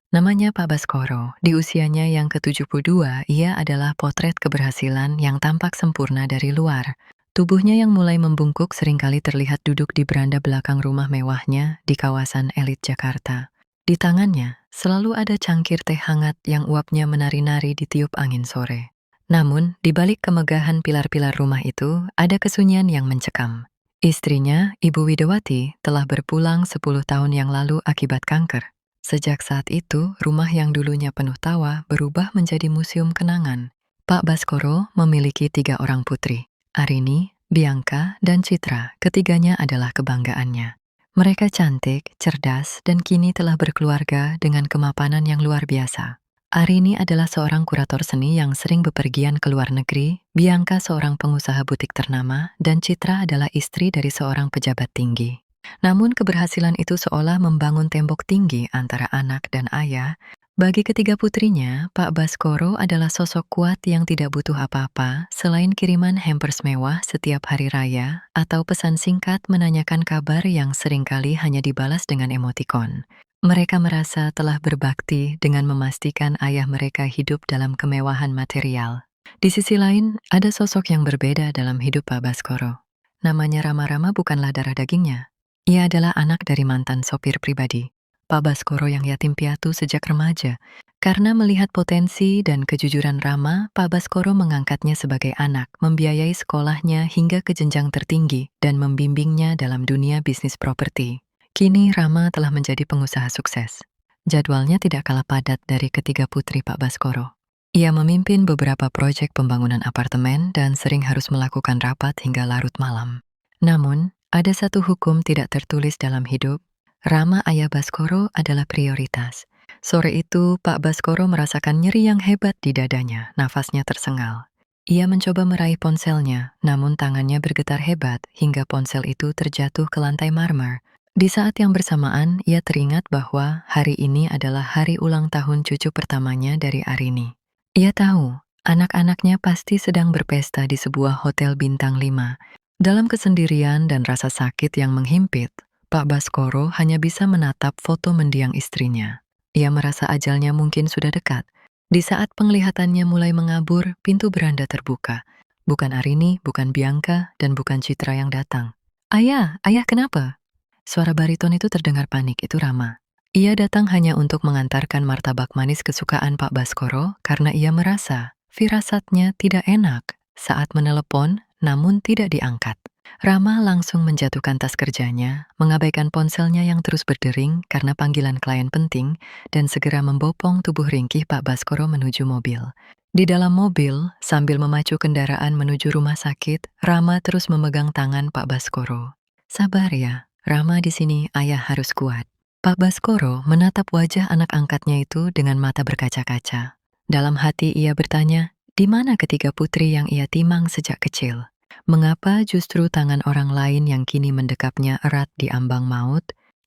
Namanya Pak Baskoro. Di usianya yang ke-72, ia adalah potret keberhasilan yang tampak sempurna dari luar. Tubuhnya yang mulai membungkuk seringkali terlihat duduk di beranda belakang rumah mewahnya di kawasan elit Jakarta. Di tangannya, selalu ada cangkir teh hangat yang uapnya menari-nari di tiup angin sore. Namun, di balik kemegahan pilar-pilar rumah itu, ada kesunyian yang mencekam. Istrinya, Ibu Widowati, telah berpulang 10 tahun yang lalu akibat kanker. Sejak saat itu, rumah yang dulunya penuh tawa berubah menjadi museum kenangan. Pak Baskoro memiliki 3 orang putri, Arini, Bianca, dan Citra. Ketiganya adalah kebanggaannya. Mereka cantik, cerdas, dan kini telah berkeluarga dengan kemapanan yang luar biasa. Arini adalah seorang kurator seni yang sering bepergian ke luar negeri, Bianca seorang pengusaha butik ternama, dan Citra adalah istri dari seorang pejabat tinggi. Namun keberhasilan itu seolah membangun tembok tinggi antara anak dan ayah. Bagi ketiga putrinya, Pak Baskoro adalah sosok kuat yang tidak butuh apa-apa selain kiriman hampers mewah setiap hari raya atau pesan singkat menanyakan kabar yang seringkali hanya dibalas dengan emotikon. Mereka merasa telah berbakti dengan memastikan ayah mereka hidup dalam kemewahan material. Di sisi lain, ada sosok yang berbeda dalam hidup Pak Baskoro. Namanya Rama-Rama bukanlah darah dagingnya. Ia adalah anak dari mantan sopir pribadi, Pak Baskoro yang yatim piatu sejak remaja. Karena melihat potensi dan kejujuran Rama, Pak Baskoro mengangkatnya sebagai anak, membiayai sekolahnya hingga ke jenjang tertinggi, dan membimbingnya dalam dunia bisnis properti. Kini Rama telah menjadi pengusaha sukses. Jadwalnya tidak kalah padat dari ketiga putri Pak Baskoro. Ia memimpin beberapa proyek pembangunan apartemen dan sering harus melakukan rapat hingga larut malam. Namun, ada satu hukum tidak tertulis dalam hidup. Rama ayah Baskoro adalah prioritas. Sore itu, Pak Baskoro merasakan nyeri yang hebat di dadanya, nafasnya tersengal. Ia mencoba meraih ponselnya, namun tangannya bergetar hebat hingga ponsel itu terjatuh ke lantai marmer. Di saat yang bersamaan, ia teringat bahwa hari ini adalah hari ulang tahun cucu pertamanya dari Arini. Ia tahu, anak-anaknya pasti sedang berpesta di sebuah hotel bintang 5. Dalam kesendirian dan rasa sakit yang menghimpit, Pak Baskoro hanya bisa menatap foto mendiang istrinya. Ia merasa ajalnya mungkin sudah dekat. Di saat penglihatannya mulai mengabur, pintu beranda terbuka. Bukan Arini, bukan Bianca, dan bukan Citra yang datang. Ayah kenapa?" Suara bariton itu terdengar panik, itu Rama. Ia datang hanya untuk mengantarkan martabak manis kesukaan Pak Baskoro karena ia merasa firasatnya tidak enak saat menelepon namun tidak diangkat. Rama langsung menjatuhkan tas kerjanya, mengabaikan ponselnya yang terus berdering karena panggilan klien penting, dan segera membopong tubuh ringkih Pak Baskoro menuju mobil. Di dalam mobil, sambil memacu kendaraan menuju rumah sakit, Rama terus memegang tangan Pak Baskoro. "Sabar ya, Rama di sini, ayah harus kuat." Pak Baskoro menatap wajah anak angkatnya itu dengan mata berkaca-kaca. Dalam hati ia bertanya, di mana ketiga putri yang ia timang sejak kecil? Mengapa justru tangan orang lain yang kini mendekapnya erat di ambang maut?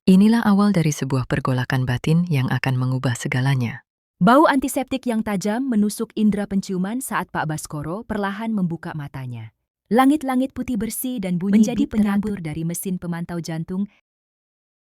Inilah awal dari sebuah pergolakan batin yang akan mengubah segalanya. Bau antiseptik yang tajam menusuk indera penciuman saat Pak Baskoro perlahan membuka matanya. Langit-langit putih bersih dan bunyi menjadi penyambur dari mesin pemantau jantung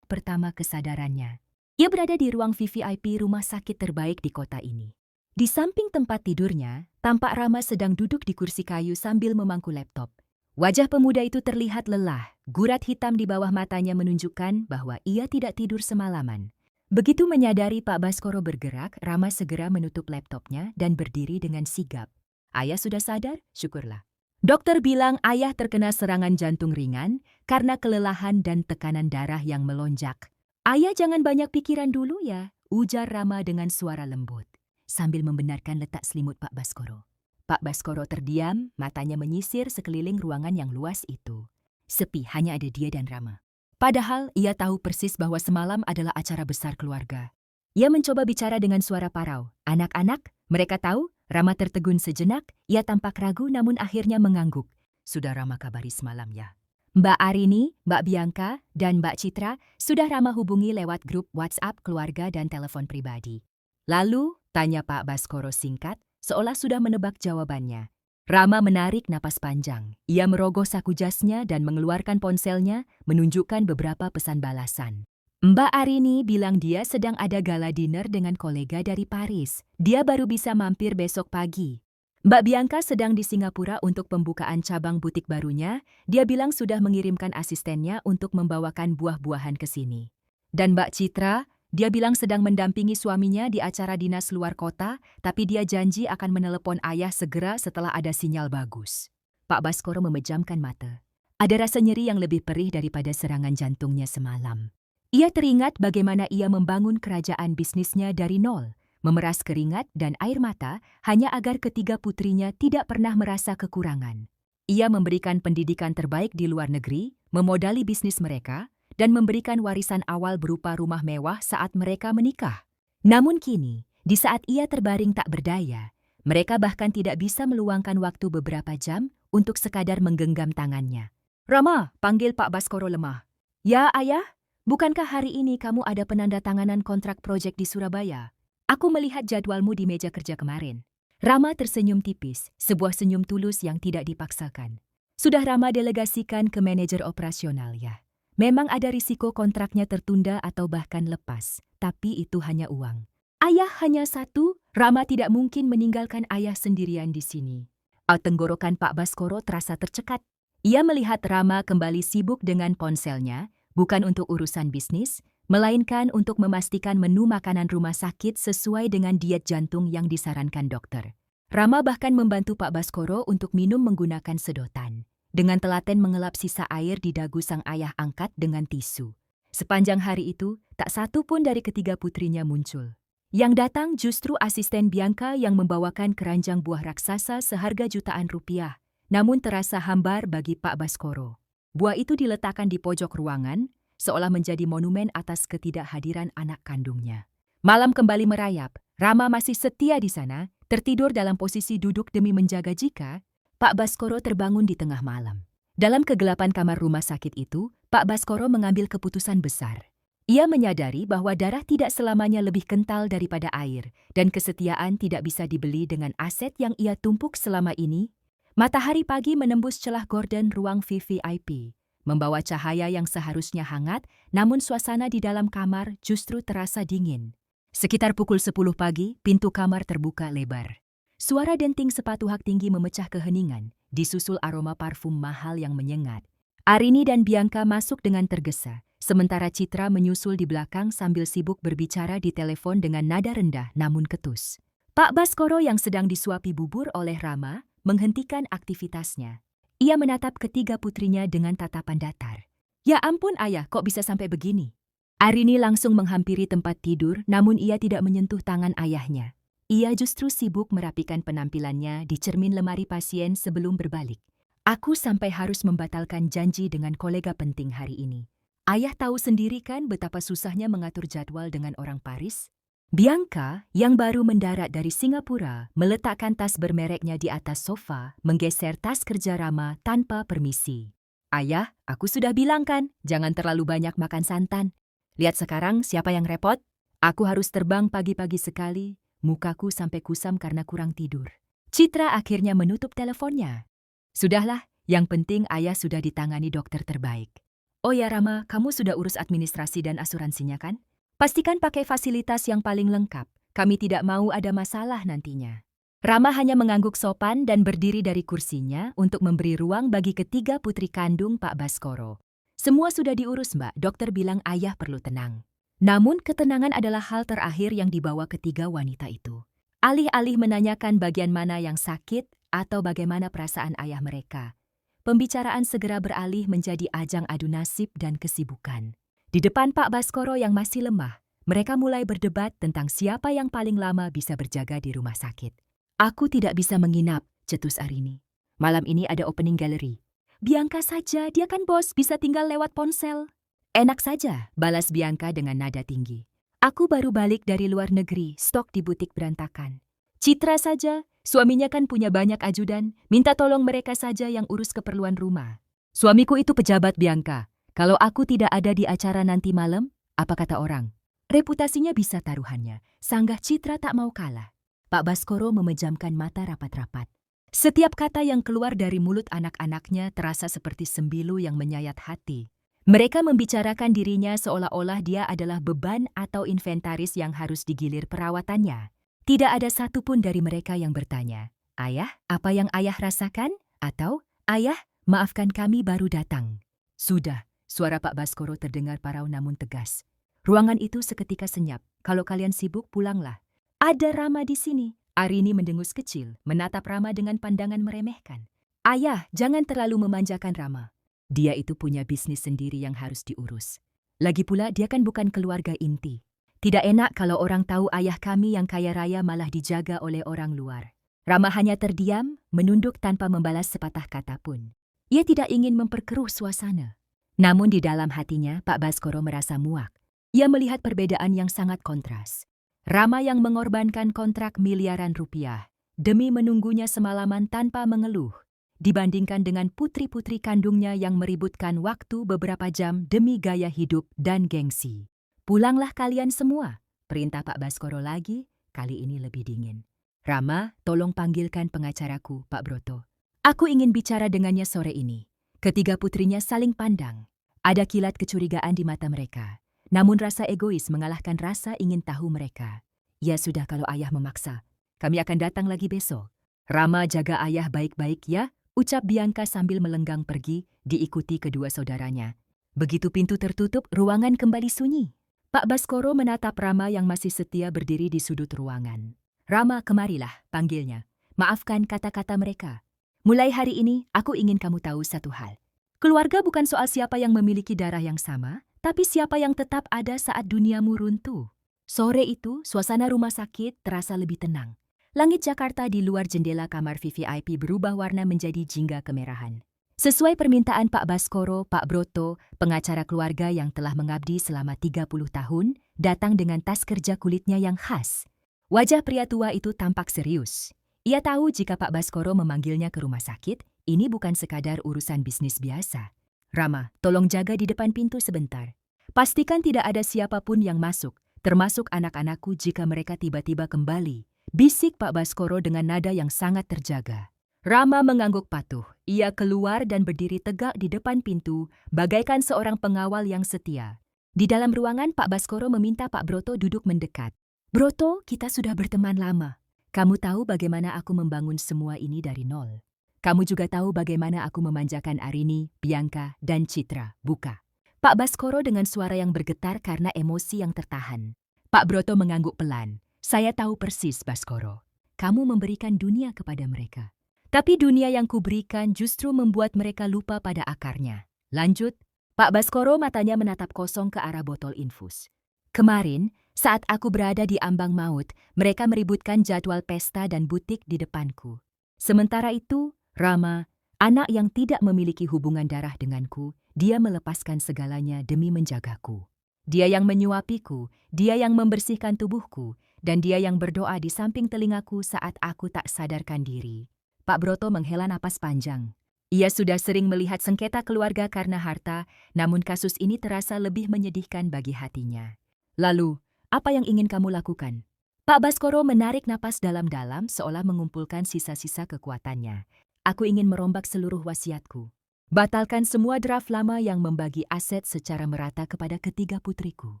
pertama kesadarannya. Ia berada di ruang VVIP rumah sakit terbaik di kota ini. Di samping tempat tidurnya, tampak Rama sedang duduk di kursi kayu sambil memangku laptop. Wajah pemuda itu terlihat lelah, gurat hitam di bawah matanya menunjukkan bahwa ia tidak tidur semalaman. Begitu menyadari Pak Baskoro bergerak, Rama segera menutup laptopnya dan berdiri dengan sigap. "Ayah sudah sadar? Syukurlah. Dokter bilang ayah terkena serangan jantung ringan karena kelelahan dan tekanan darah yang melonjak. Ayah jangan banyak pikiran dulu ya," ujar Rama dengan suara lembut, sambil membenarkan letak selimut Pak Baskoro. Pak Baskoro terdiam, matanya menyisir sekeliling ruangan yang luas itu. Sepi, hanya ada dia dan Rama. Padahal ia tahu persis bahwa semalam adalah acara besar keluarga. Ia mencoba bicara dengan suara parau. "Anak-anak, mereka tahu?" Rama tertegun sejenak, ia tampak ragu namun akhirnya mengangguk. "Sudah Rama kabari semalam ya. Mbak Arini, Mbak Bianca, dan Mbak Citra sudah Rama hubungi lewat grup WhatsApp keluarga dan telepon pribadi." "Lalu?" tanya Pak Baskoro singkat, seolah sudah menebak jawabannya. Rama menarik napas panjang. Ia merogoh saku jasnya dan mengeluarkan ponselnya, menunjukkan beberapa pesan balasan. Mbak Arini bilang dia sedang ada gala dinner dengan kolega dari Paris. Dia baru bisa mampir besok pagi. Mbak Bianca sedang di Singapura untuk pembukaan cabang butik barunya. Dia bilang sudah mengirimkan asistennya untuk membawakan buah-buahan ke sini. Dan Mbak Citra, dia bilang sedang mendampingi suaminya di acara dinas luar kota, tapi dia janji akan menelepon ayah segera setelah ada sinyal bagus. Pak Baskoro memejamkan mata. Ada rasa nyeri yang lebih perih daripada serangan jantungnya semalam. Ia teringat bagaimana ia membangun kerajaan bisnisnya dari nol, memeras keringat dan air mata hanya agar ketiga putrinya tidak pernah merasa kekurangan. Ia memberikan pendidikan terbaik di luar negeri, memodali bisnis mereka, dan memberikan warisan awal berupa rumah mewah saat mereka menikah. Namun kini, di saat ia terbaring tak berdaya, mereka bahkan tidak bisa meluangkan waktu beberapa jam untuk sekadar menggenggam tangannya. "Rama," panggil Pak Baskoro lemah. "Ya, Ayah? Bukankah hari ini kamu ada penandatanganan kontrak proyek di Surabaya? Aku melihat jadwalmu di meja kerja kemarin." Rama tersenyum tipis, sebuah senyum tulus yang tidak dipaksakan. Sudah Rama delegasikan ke manajer operasional ya. Memang ada risiko kontraknya tertunda atau bahkan lepas, tapi itu hanya uang. Ayah hanya satu, Rama tidak mungkin meninggalkan ayah sendirian di sini. Tenggorokan Pak Baskoro terasa tercekat. Ia melihat Rama kembali sibuk dengan ponselnya, bukan untuk urusan bisnis, melainkan untuk memastikan menu makanan rumah sakit sesuai dengan diet jantung yang disarankan dokter. Rama bahkan membantu Pak Baskoro untuk minum menggunakan sedotan, dengan telaten mengelap sisa air di dagu sang ayah angkat dengan tisu. Sepanjang hari itu, tak satu pun dari ketiga putrinya muncul. Yang datang justru asisten Bianca yang membawakan keranjang buah raksasa seharga jutaan rupiah, namun terasa hambar bagi Pak Baskoro. Buah itu diletakkan di pojok ruangan, seolah menjadi monumen atas ketidakhadiran anak kandungnya. Malam kembali merayap, Rama masih setia di sana, tertidur dalam posisi duduk demi menjaga jika Pak Baskoro terbangun di tengah malam. Dalam kegelapan kamar rumah sakit itu, Pak Baskoro mengambil keputusan besar. Ia menyadari bahwa darah tidak selamanya lebih kental daripada air, dan kesetiaan tidak bisa dibeli dengan aset yang ia tumpuk selama ini. Matahari pagi menembus celah gorden ruang VVIP, membawa cahaya yang seharusnya hangat, namun suasana di dalam kamar justru terasa dingin. Sekitar pukul 10 pagi, pintu kamar terbuka lebar. Suara denting sepatu hak tinggi memecah keheningan, disusul aroma parfum mahal yang menyengat. Arini dan Bianca masuk dengan tergesa, sementara Citra menyusul di belakang sambil sibuk berbicara di telepon dengan nada rendah namun ketus. Pak Baskoro yang sedang disuapi bubur oleh Rama menghentikan aktivitasnya. Ia menatap ketiga putrinya dengan tatapan datar. "Ya ampun ayah, kok bisa sampai begini?" Arini langsung menghampiri tempat tidur, namun ia tidak menyentuh tangan ayahnya. Ia justru sibuk merapikan penampilannya di cermin lemari pasien sebelum berbalik. "Aku sampai harus membatalkan janji dengan kolega penting hari ini. Ayah tahu sendiri kan betapa susahnya mengatur jadwal dengan orang Paris?" Bianca, yang baru mendarat dari Singapura, meletakkan tas bermereknya di atas sofa, menggeser tas kerja Rama tanpa permisi. "Ayah, aku sudah bilang kan, jangan terlalu banyak makan santan. Lihat sekarang siapa yang repot? Aku harus terbang pagi-pagi sekali, mukaku sampai kusam karena kurang tidur." Citra akhirnya menutup teleponnya. "Sudahlah, yang penting ayah sudah ditangani dokter terbaik. Oh ya Rama, kamu sudah urus administrasi dan asuransinya kan? Pastikan pakai fasilitas yang paling lengkap. Kami tidak mau ada masalah nantinya." Rama hanya mengangguk sopan dan berdiri dari kursinya untuk memberi ruang bagi ketiga putri kandung Pak Baskoro. "Semua sudah diurus, Mbak. Dokter bilang ayah perlu tenang." Namun ketenangan adalah hal terakhir yang dibawa ketiga wanita itu. Alih-alih menanyakan bagian mana yang sakit atau bagaimana perasaan ayah mereka, pembicaraan segera beralih menjadi ajang adu nasib dan kesibukan. Di depan Pak Baskoro yang masih lemah, mereka mulai berdebat tentang siapa yang paling lama bisa berjaga di rumah sakit. "Aku tidak bisa menginap," cetus Arini. "Malam ini ada opening gallery." "Bianca saja, dia kan bos, bisa tinggal lewat ponsel." "Enak saja," balas Bianca dengan nada tinggi. "Aku baru balik dari luar negeri, stok di butik berantakan." "Citra saja, suaminya kan punya banyak ajudan, minta tolong mereka saja yang urus keperluan rumah." "Suamiku itu pejabat Bianca. Kalau aku tidak ada di acara nanti malam, apa kata orang?" Reputasinya bisa taruhannya, sanggah Citra tak mau kalah. Pak Baskoro memejamkan mata rapat-rapat. Setiap kata yang keluar dari mulut anak-anaknya terasa seperti sembilu yang menyayat hati. Mereka membicarakan dirinya seolah-olah dia adalah beban atau inventaris yang harus digilir perawatannya. Tidak ada satupun dari mereka yang bertanya, "Ayah, apa yang ayah rasakan?" Atau, "Ayah, maafkan kami baru datang." Sudah, suara Pak Baskoro terdengar parau namun tegas. Ruangan itu seketika senyap. "Kalau kalian sibuk, pulanglah. Ada Rama di sini." Arini mendengus kecil, menatap Rama dengan pandangan meremehkan. "Ayah, jangan terlalu memanjakan Rama. Dia itu punya bisnis sendiri yang harus diurus. Lagi pula dia kan bukan keluarga inti. Tidak enak kalau orang tahu ayah kami yang kaya raya malah dijaga oleh orang luar." Rama hanya terdiam, menunduk tanpa membalas sepatah kata pun. Ia tidak ingin memperkeruh suasana. Namun di dalam hatinya, Pak Baskoro merasa muak. Ia melihat perbedaan yang sangat kontras. Rama yang mengorbankan kontrak miliaran rupiah demi menunggunya semalaman tanpa mengeluh, dibandingkan dengan putri-putri kandungnya yang meributkan waktu beberapa jam demi gaya hidup dan gengsi. "Pulanglah kalian semua," perintah Pak Baskoro lagi, kali ini lebih dingin. "Rama, tolong panggilkan pengacaraku, Pak Broto. Aku ingin bicara dengannya sore ini." Ketiga putrinya saling pandang. Ada kilat kecurigaan di mata mereka. Namun rasa egois mengalahkan rasa ingin tahu mereka. "Ya sudah kalau ayah memaksa. Kami akan datang lagi besok." "Rama, jaga ayah baik-baik ya," ucap Bianca sambil melenggang pergi, diikuti kedua saudaranya. Begitu pintu tertutup, ruangan kembali sunyi. Pak Baskoro menatap Rama yang masih setia berdiri di sudut ruangan. "Rama, kemarilah," panggilnya. "Maafkan kata-kata mereka. Mulai hari ini, aku ingin kamu tahu satu hal. Keluarga bukan soal siapa yang memiliki darah yang sama, tapi siapa yang tetap ada saat duniamu runtuh." Sore itu, suasana rumah sakit terasa lebih tenang. Langit Jakarta di luar jendela kamar VVIP berubah warna menjadi jingga kemerahan. Sesuai permintaan Pak Baskoro, Pak Broto, pengacara keluarga yang telah mengabdi selama 30 tahun, datang dengan tas kerja kulitnya yang khas. Wajah pria tua itu tampak serius. Ia tahu jika Pak Baskoro memanggilnya ke rumah sakit, ini bukan sekadar urusan bisnis biasa. "Rama, tolong jaga di depan pintu sebentar. Pastikan tidak ada siapapun yang masuk, termasuk anak-anakku jika mereka tiba-tiba kembali," bisik Pak Baskoro dengan nada yang sangat terjaga. Rama mengangguk patuh. Ia keluar dan berdiri tegak di depan pintu, bagaikan seorang pengawal yang setia. Di dalam ruangan, Pak Baskoro meminta Pak Broto duduk mendekat. "Broto, kita sudah berteman lama. Kamu tahu bagaimana aku membangun semua ini dari nol. Kamu juga tahu bagaimana aku memanjakan Arini, Bianca, dan Citra, buka?" Pak Baskoro dengan suara yang bergetar karena emosi yang tertahan. Pak Broto mengangguk pelan. "Saya tahu persis, Baskoro. Kamu memberikan dunia kepada mereka. Tapi dunia yang kuberikan justru membuat mereka lupa pada akarnya." Lanjut, Pak Baskoro matanya menatap kosong ke arah botol infus. "Kemarin, saat aku berada di ambang maut, mereka meributkan jadwal pesta dan butik di depanku. Sementara itu, Rama, anak yang tidak memiliki hubungan darah denganku, dia melepaskan segalanya demi menjagaku. Dia yang menyuapiku, dia yang membersihkan tubuhku, dan dia yang berdoa di samping telingaku saat aku tak sadarkan diri." Pak Broto menghela napas panjang. Ia sudah sering melihat sengketa keluarga karena harta, namun kasus ini terasa lebih menyedihkan bagi hatinya. "Lalu, apa yang ingin kamu lakukan?" Pak Baskoro menarik napas dalam-dalam seolah mengumpulkan sisa-sisa kekuatannya. "Aku ingin merombak seluruh wasiatku. Batalkan semua draft lama yang membagi aset secara merata kepada ketiga putriku."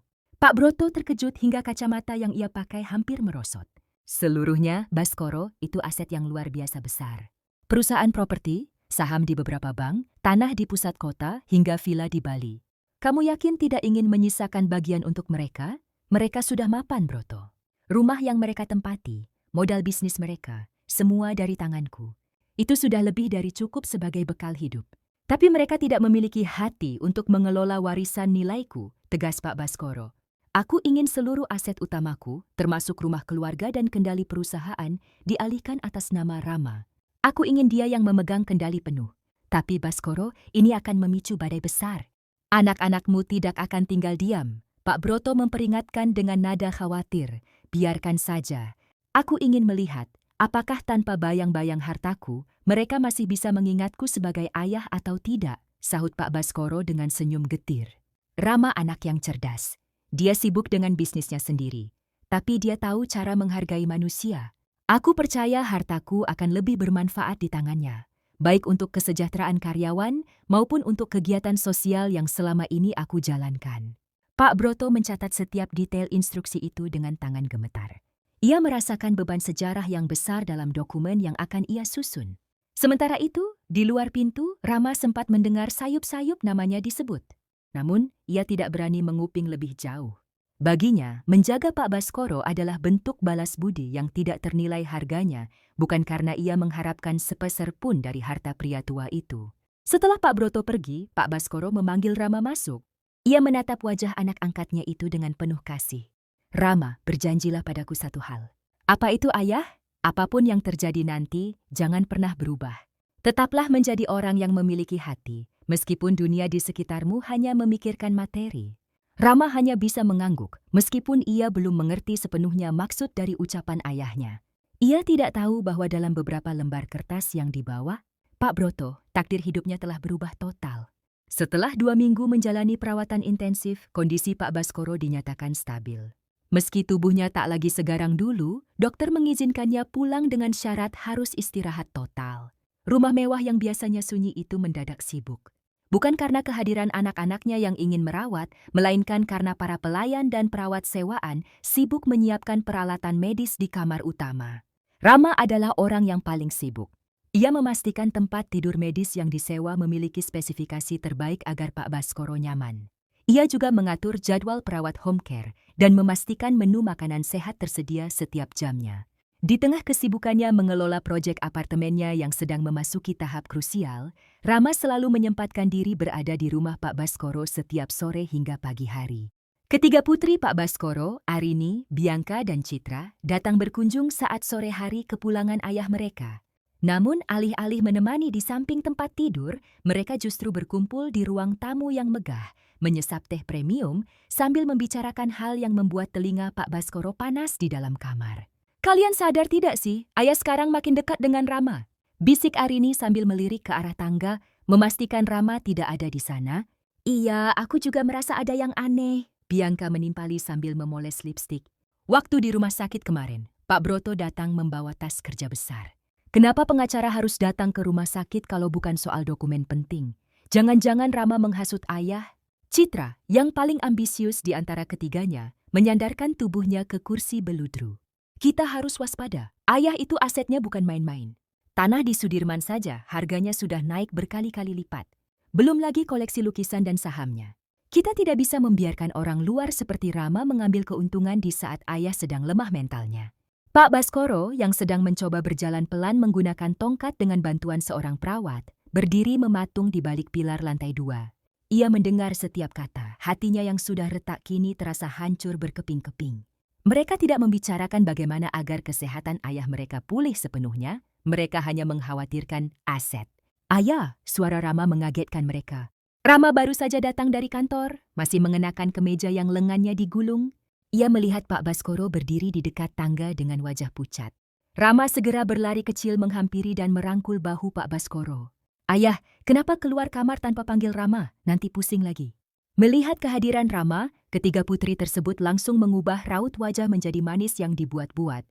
Pak Broto terkejut hingga kacamata yang ia pakai hampir merosot. "Seluruhnya, Baskoro, itu aset yang luar biasa besar. Perusahaan properti, saham di beberapa bank, tanah di pusat kota, hingga villa di Bali. Kamu yakin tidak ingin menyisakan bagian untuk mereka? Mereka sudah mapan, Broto. Rumah yang mereka tempati, modal bisnis mereka, semua dari tanganku. Itu sudah lebih dari cukup sebagai bekal hidup. Tapi mereka tidak memiliki hati untuk mengelola warisan nilaiku," tegas Pak Baskoro. "Aku ingin seluruh aset utamaku, termasuk rumah keluarga dan kendali perusahaan, dialihkan atas nama Rama. Aku ingin dia yang memegang kendali penuh. Tapi Baskoro, ini akan memicu badai besar. Anak-anakmu tidak akan tinggal diam." Pak Broto memperingatkan dengan nada khawatir. "Biarkan saja. Aku ingin melihat, apakah tanpa bayang-bayang hartaku, mereka masih bisa mengingatku sebagai ayah atau tidak," sahut Pak Baskoro dengan senyum getir. Rama anak yang cerdas. Dia sibuk dengan bisnisnya sendiri, tapi dia tahu cara menghargai manusia. "Aku percaya hartaku akan lebih bermanfaat di tangannya. baik untuk kesejahteraan karyawan maupun untuk kegiatan sosial yang selama ini aku jalankan. Pak Broto mencatat setiap detail instruksi itu dengan tangan gemetar. Ia merasakan beban sejarah yang besar dalam dokumen yang akan ia susun. Sementara itu, di luar pintu, Rama sempat mendengar sayup-sayup namanya disebut. Namun, ia tidak berani menguping lebih jauh. Baginya, menjaga Pak Baskoro adalah bentuk balas budi yang tidak ternilai harganya, bukan karena ia mengharapkan sepeser pun dari harta pria tua itu. Setelah Pak Broto pergi, Pak Baskoro memanggil Rama masuk. Ia menatap wajah anak angkatnya itu dengan penuh kasih. Rama, berjanjilah padaku satu hal. Apa itu, Ayah? Apapun yang terjadi nanti, jangan pernah berubah. Tetaplah menjadi orang yang memiliki hati, meskipun dunia di sekitarmu hanya memikirkan materi. Rama hanya bisa mengangguk, meskipun ia belum mengerti sepenuhnya maksud dari ucapan ayahnya. Ia tidak tahu bahwa dalam beberapa lembar kertas yang dibawa, Pak Broto, takdir hidupnya telah berubah total. Setelah 2 minggu menjalani perawatan intensif, kondisi Pak Baskoro dinyatakan stabil. Meski tubuhnya tak lagi segarang dulu, dokter mengizinkannya pulang dengan syarat harus istirahat total. Rumah mewah yang biasanya sunyi itu mendadak sibuk. Bukan karena kehadiran anak-anaknya yang ingin merawat, melainkan karena para pelayan dan perawat sewaan sibuk menyiapkan peralatan medis di kamar utama. Rama adalah orang yang paling sibuk. Ia memastikan tempat tidur medis yang disewa memiliki spesifikasi terbaik agar Pak Baskoro nyaman. Ia juga mengatur jadwal perawat home care dan memastikan menu makanan sehat tersedia setiap jamnya. Di tengah kesibukannya mengelola proyek apartemennya yang sedang memasuki tahap krusial, Rama selalu menyempatkan diri berada di rumah Pak Baskoro setiap sore hingga pagi hari. Ketiga putri Pak Baskoro, Arini, Bianca, dan Citra, datang berkunjung saat sore hari kepulangan ayah mereka. Namun, alih-alih menemani di samping tempat tidur, mereka justru berkumpul di ruang tamu yang megah, menyesap teh premium, sambil membicarakan hal yang membuat telinga Pak Baskoro panas di dalam kamar. Kalian sadar tidak sih, ayah sekarang makin dekat dengan Rama? Bisik Arini sambil melirik ke arah tangga, memastikan Rama tidak ada di sana. Iya, aku juga merasa ada yang aneh. Bianca menimpali sambil memoles lipstik. Waktu di rumah sakit kemarin, Pak Broto datang membawa tas kerja besar. Kenapa pengacara harus datang ke rumah sakit kalau bukan soal dokumen penting? Jangan-jangan Rama menghasut ayah? Citra, yang paling ambisius di antara ketiganya, menyandarkan tubuhnya ke kursi beludru. Kita harus waspada. Ayah itu asetnya bukan main-main. Tanah di Sudirman saja harganya sudah naik berkali-kali lipat. Belum lagi koleksi lukisan dan sahamnya. Kita tidak bisa membiarkan orang luar seperti Rama mengambil keuntungan di saat ayah sedang lemah mentalnya. Pak Baskoro yang sedang mencoba berjalan pelan menggunakan tongkat dengan bantuan seorang perawat, berdiri mematung di balik pilar lantai 2. Ia mendengar setiap kata, hatinya yang sudah retak kini terasa hancur berkeping-keping. Mereka tidak membicarakan bagaimana agar kesehatan ayah mereka pulih sepenuhnya, mereka hanya mengkhawatirkan aset. Ayah, suara Rama mengagetkan mereka. Rama baru saja datang dari kantor, masih mengenakan kemeja yang lengannya digulung. Ia melihat Pak Baskoro berdiri di dekat tangga dengan wajah pucat. Rama segera berlari kecil menghampiri dan merangkul bahu Pak Baskoro. Ayah, kenapa keluar kamar tanpa panggil Rama? Nanti pusing lagi. Melihat kehadiran Rama, ketiga putri tersebut langsung mengubah raut wajah menjadi manis yang dibuat-buat.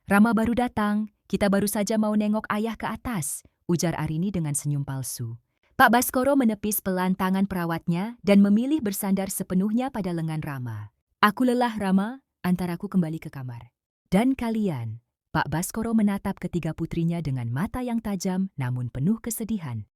Rama baru datang. Kita baru saja mau nengok ayah ke atas, ujar Arini dengan senyum palsu. Pak Baskoro menepis pelan tangan perawatnya dan memilih bersandar sepenuhnya pada lengan Rama. Aku lelah, Rama, antaraku kembali ke kamar. Dan kalian, Pak Baskoro menatap ketiga putrinya dengan mata yang tajam namun penuh kesedihan.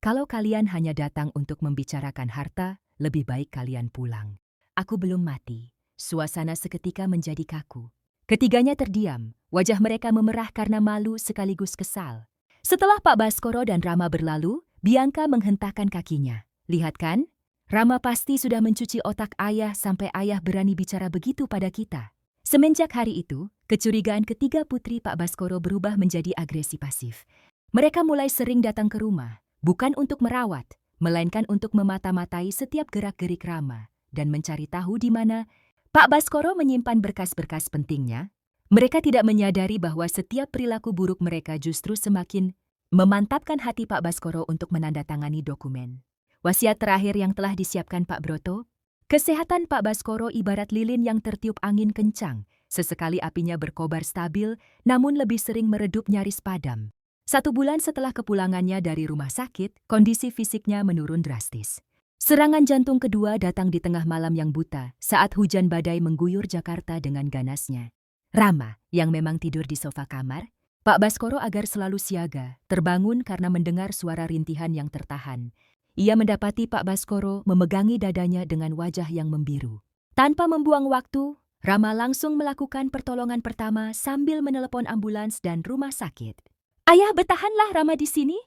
Kalau kalian hanya datang untuk membicarakan harta, lebih baik kalian pulang. Aku belum mati. Suasana seketika menjadi kaku. Ketiganya terdiam, wajah mereka memerah karena malu sekaligus kesal. Setelah Pak Baskoro dan Rama berlalu, Bianca menghentakkan kakinya. Lihat kan? Rama pasti sudah mencuci otak ayah sampai ayah berani bicara begitu pada kita. Semenjak hari itu, kecurigaan ketiga putri Pak Baskoro berubah menjadi agresi pasif. Mereka mulai sering datang ke rumah. Bukan untuk merawat, melainkan untuk memata-matai setiap gerak-gerik Rama dan mencari tahu di mana Pak Baskoro menyimpan berkas-berkas pentingnya. Mereka tidak menyadari bahwa setiap perilaku buruk mereka justru semakin memantapkan hati Pak Baskoro untuk menandatangani dokumen. Wasiat terakhir yang telah disiapkan Pak Broto, kesehatan Pak Baskoro ibarat lilin yang tertiup angin kencang. Sesekali apinya berkobar stabil, namun lebih sering meredup nyaris padam. 1 bulan setelah kepulangannya dari rumah sakit, kondisi fisiknya menurun drastis. Serangan jantung kedua datang di tengah malam yang buta saat hujan badai mengguyur Jakarta dengan ganasnya. Rama, yang memang tidur di sofa kamar, Pak Baskoro agar selalu siaga, terbangun karena mendengar suara rintihan yang tertahan. Ia mendapati Pak Baskoro memegangi dadanya dengan wajah yang membiru. Tanpa membuang waktu, Rama langsung melakukan pertolongan pertama sambil menelepon ambulans dan rumah sakit. "Ayah, bertahanlah Rama di sini!"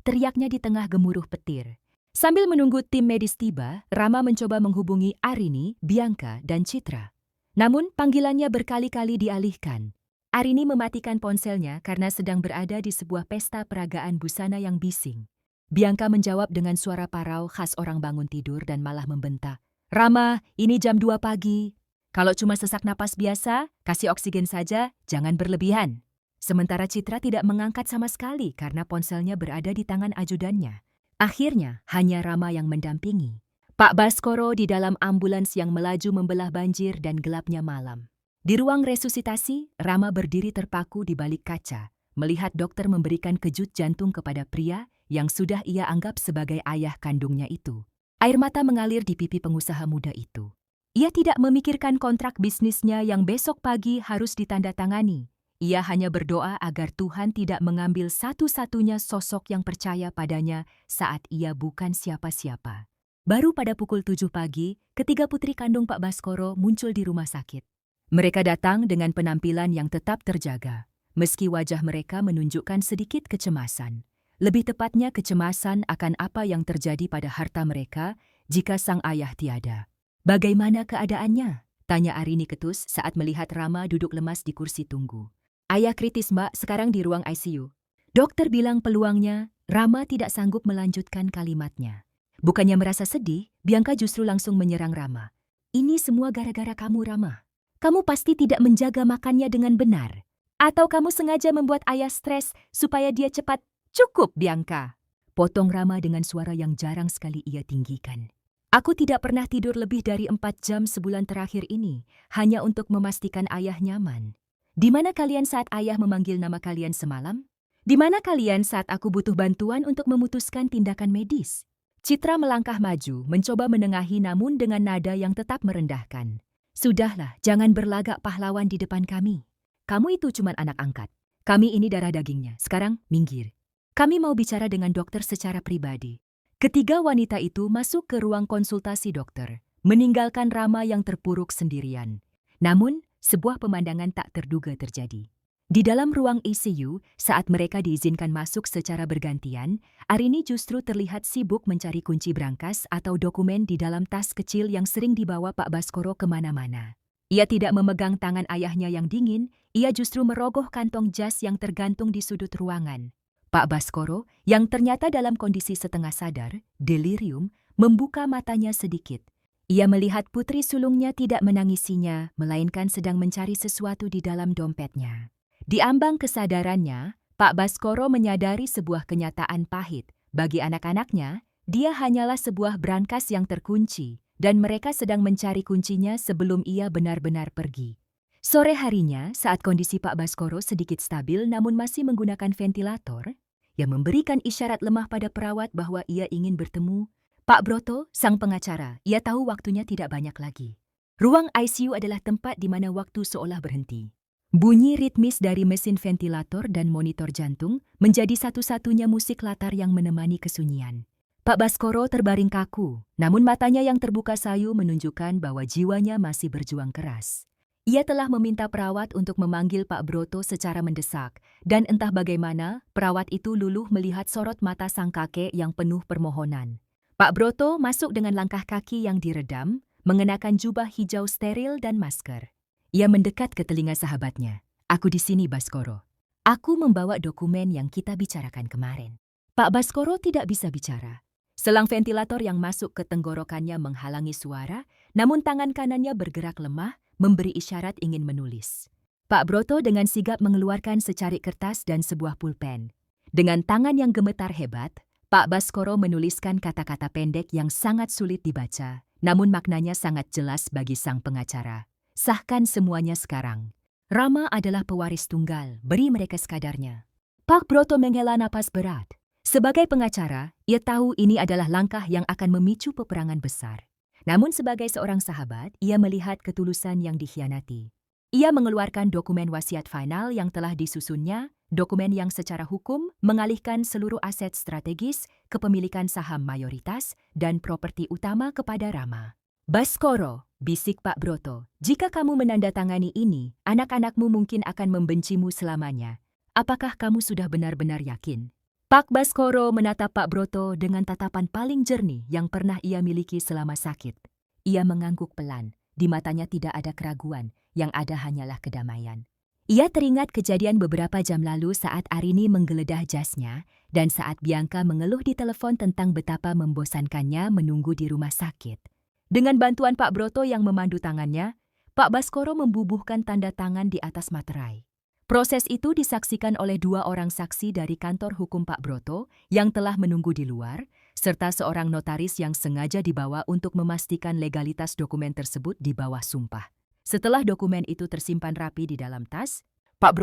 teriaknya di tengah gemuruh petir. Sambil menunggu tim medis tiba, Rama mencoba menghubungi Arini, Bianca, dan Citra. Namun panggilannya berkali-kali dialihkan. Arini mematikan ponselnya karena sedang berada di sebuah pesta peragaan busana yang bising. Bianca menjawab dengan suara parau khas orang bangun tidur dan malah membentak. "Rama, ini jam 2 pagi. Kalau cuma sesak napas biasa, kasih oksigen saja, jangan berlebihan." Sementara Citra tidak mengangkat sama sekali karena ponselnya berada di tangan ajudannya. Akhirnya, hanya Rama yang mendampingi. Pak Baskoro di dalam ambulans yang melaju membelah banjir dan gelapnya malam. Di ruang resusitasi, Rama berdiri terpaku di balik kaca, melihat dokter memberikan kejut jantung kepada pria yang sudah ia anggap sebagai ayah kandungnya itu. Air mata mengalir di pipi pengusaha muda itu. Ia tidak memikirkan kontrak bisnisnya yang besok pagi harus ditandatangani. Ia hanya berdoa agar Tuhan tidak mengambil satu-satunya sosok yang percaya padanya saat ia bukan siapa-siapa. Baru pada pukul 7 pagi, ketiga putri kandung Pak Baskoro muncul di rumah sakit. Mereka datang dengan penampilan yang tetap terjaga, meski wajah mereka menunjukkan sedikit kecemasan. Lebih tepatnya kecemasan akan apa yang terjadi pada harta mereka jika sang ayah tiada. "Bagaimana keadaannya?" tanya Arini ketus saat melihat Rama duduk lemas di kursi tunggu. "Ayah kritis, Mbak, sekarang di ruang ICU." Dokter bilang peluangnya, Rama tidak sanggup melanjutkan kalimatnya. Bukannya merasa sedih, Bianca justru langsung menyerang Rama. "Ini semua gara-gara kamu, Rama. Kamu pasti tidak menjaga makannya dengan benar. Atau kamu sengaja membuat ayah stres supaya dia cepat..." "Cukup, Bianca!" potong Rama dengan suara yang jarang sekali ia tinggikan. "Aku tidak pernah tidur lebih dari 4 jam sebulan terakhir ini, hanya untuk memastikan ayah nyaman. Di mana kalian saat ayah memanggil nama kalian semalam? Di mana kalian saat aku butuh bantuan untuk memutuskan tindakan medis?" Citra melangkah maju, mencoba menengahi namun dengan nada yang tetap merendahkan. "Sudahlah, jangan berlagak pahlawan di depan kami. Kamu itu cuma anak angkat. Kami ini darah dagingnya. Sekarang, minggir. Kami mau bicara dengan dokter secara pribadi." Ketiga wanita itu masuk ke ruang konsultasi dokter, meninggalkan Rama yang terpuruk sendirian. Namun, sebuah pemandangan tak terduga terjadi. Di dalam ruang ICU, saat mereka diizinkan masuk secara bergantian, Arini justru terlihat sibuk mencari kunci brankas atau dokumen di dalam tas kecil yang sering dibawa Pak Baskoro kemana-mana. Ia tidak memegang tangan ayahnya yang dingin, ia justru merogoh kantong jas yang tergantung di sudut ruangan. Pak Baskoro, yang ternyata dalam kondisi setengah sadar, delirium, membuka matanya sedikit. Ia melihat putri sulungnya tidak menangisinya, melainkan sedang mencari sesuatu di dalam dompetnya. Di ambang kesadarannya, Pak Baskoro menyadari sebuah kenyataan pahit. Bagi anak-anaknya, dia hanyalah sebuah brankas yang terkunci, dan mereka sedang mencari kuncinya sebelum ia benar-benar pergi. Sore harinya, saat kondisi Pak Baskoro sedikit stabil namun masih menggunakan ventilator, yang memberikan isyarat lemah pada perawat bahwa ia ingin bertemu Pak Broto, sang pengacara. Ia tahu waktunya tidak banyak lagi. Ruang ICU adalah tempat di mana waktu seolah berhenti. Bunyi ritmis dari mesin ventilator dan monitor jantung menjadi satu-satunya musik latar yang menemani kesunyian. Pak Baskoro terbaring kaku, namun matanya yang terbuka sayu menunjukkan bahwa jiwanya masih berjuang keras. Ia telah meminta perawat untuk memanggil Pak Broto secara mendesak, dan entah bagaimana, perawat itu luluh melihat sorot mata sang kakek yang penuh permohonan. Pak Broto masuk dengan langkah kaki yang diredam, mengenakan jubah hijau steril dan masker. Ia mendekat ke telinga sahabatnya. "Aku di sini, Baskoro. Aku membawa dokumen yang kita bicarakan kemarin." Pak Baskoro tidak bisa bicara. Selang ventilator yang masuk ke tenggorokannya menghalangi suara, namun tangan kanannya bergerak lemah, memberi isyarat ingin menulis. Pak Broto dengan sigap mengeluarkan secarik kertas dan sebuah pulpen. Dengan tangan yang gemetar hebat, Pak Baskoro menuliskan kata-kata pendek yang sangat sulit dibaca, namun maknanya sangat jelas bagi sang pengacara. "Sahkan semuanya sekarang. Rama adalah pewaris tunggal, beri mereka sekadarnya." Pak Broto menghela napas berat. Sebagai pengacara, ia tahu ini adalah langkah yang akan memicu peperangan besar. Namun sebagai seorang sahabat, ia melihat ketulusan yang dikhianati. Ia mengeluarkan dokumen wasiat final yang telah disusunnya, dokumen yang secara hukum mengalihkan seluruh aset strategis, kepemilikan saham mayoritas, dan properti utama kepada Rama. Baskoro, bisik Pak Broto, jika kamu menandatangani ini, anak-anakmu mungkin akan membencimu selamanya. Apakah kamu sudah benar-benar yakin? Pak Baskoro menatap Pak Broto dengan tatapan paling jernih yang pernah ia miliki selama sakit. Ia mengangguk pelan, di matanya tidak ada keraguan, yang ada hanyalah kedamaian. Ia teringat kejadian beberapa jam lalu saat Arini menggeledah jasnya dan saat Bianca mengeluh di telepon tentang betapa membosankannya menunggu di rumah sakit. Dengan bantuan Pak Broto yang memandu tangannya, Pak Baskoro membubuhkan tanda tangan di atas materai. Proses itu disaksikan oleh 2 orang saksi dari kantor hukum Pak Broto yang telah menunggu di luar, serta seorang notaris yang sengaja dibawa untuk memastikan legalitas dokumen tersebut di bawah sumpah. Setelah dokumen itu tersimpan rapi di dalam tas, Pak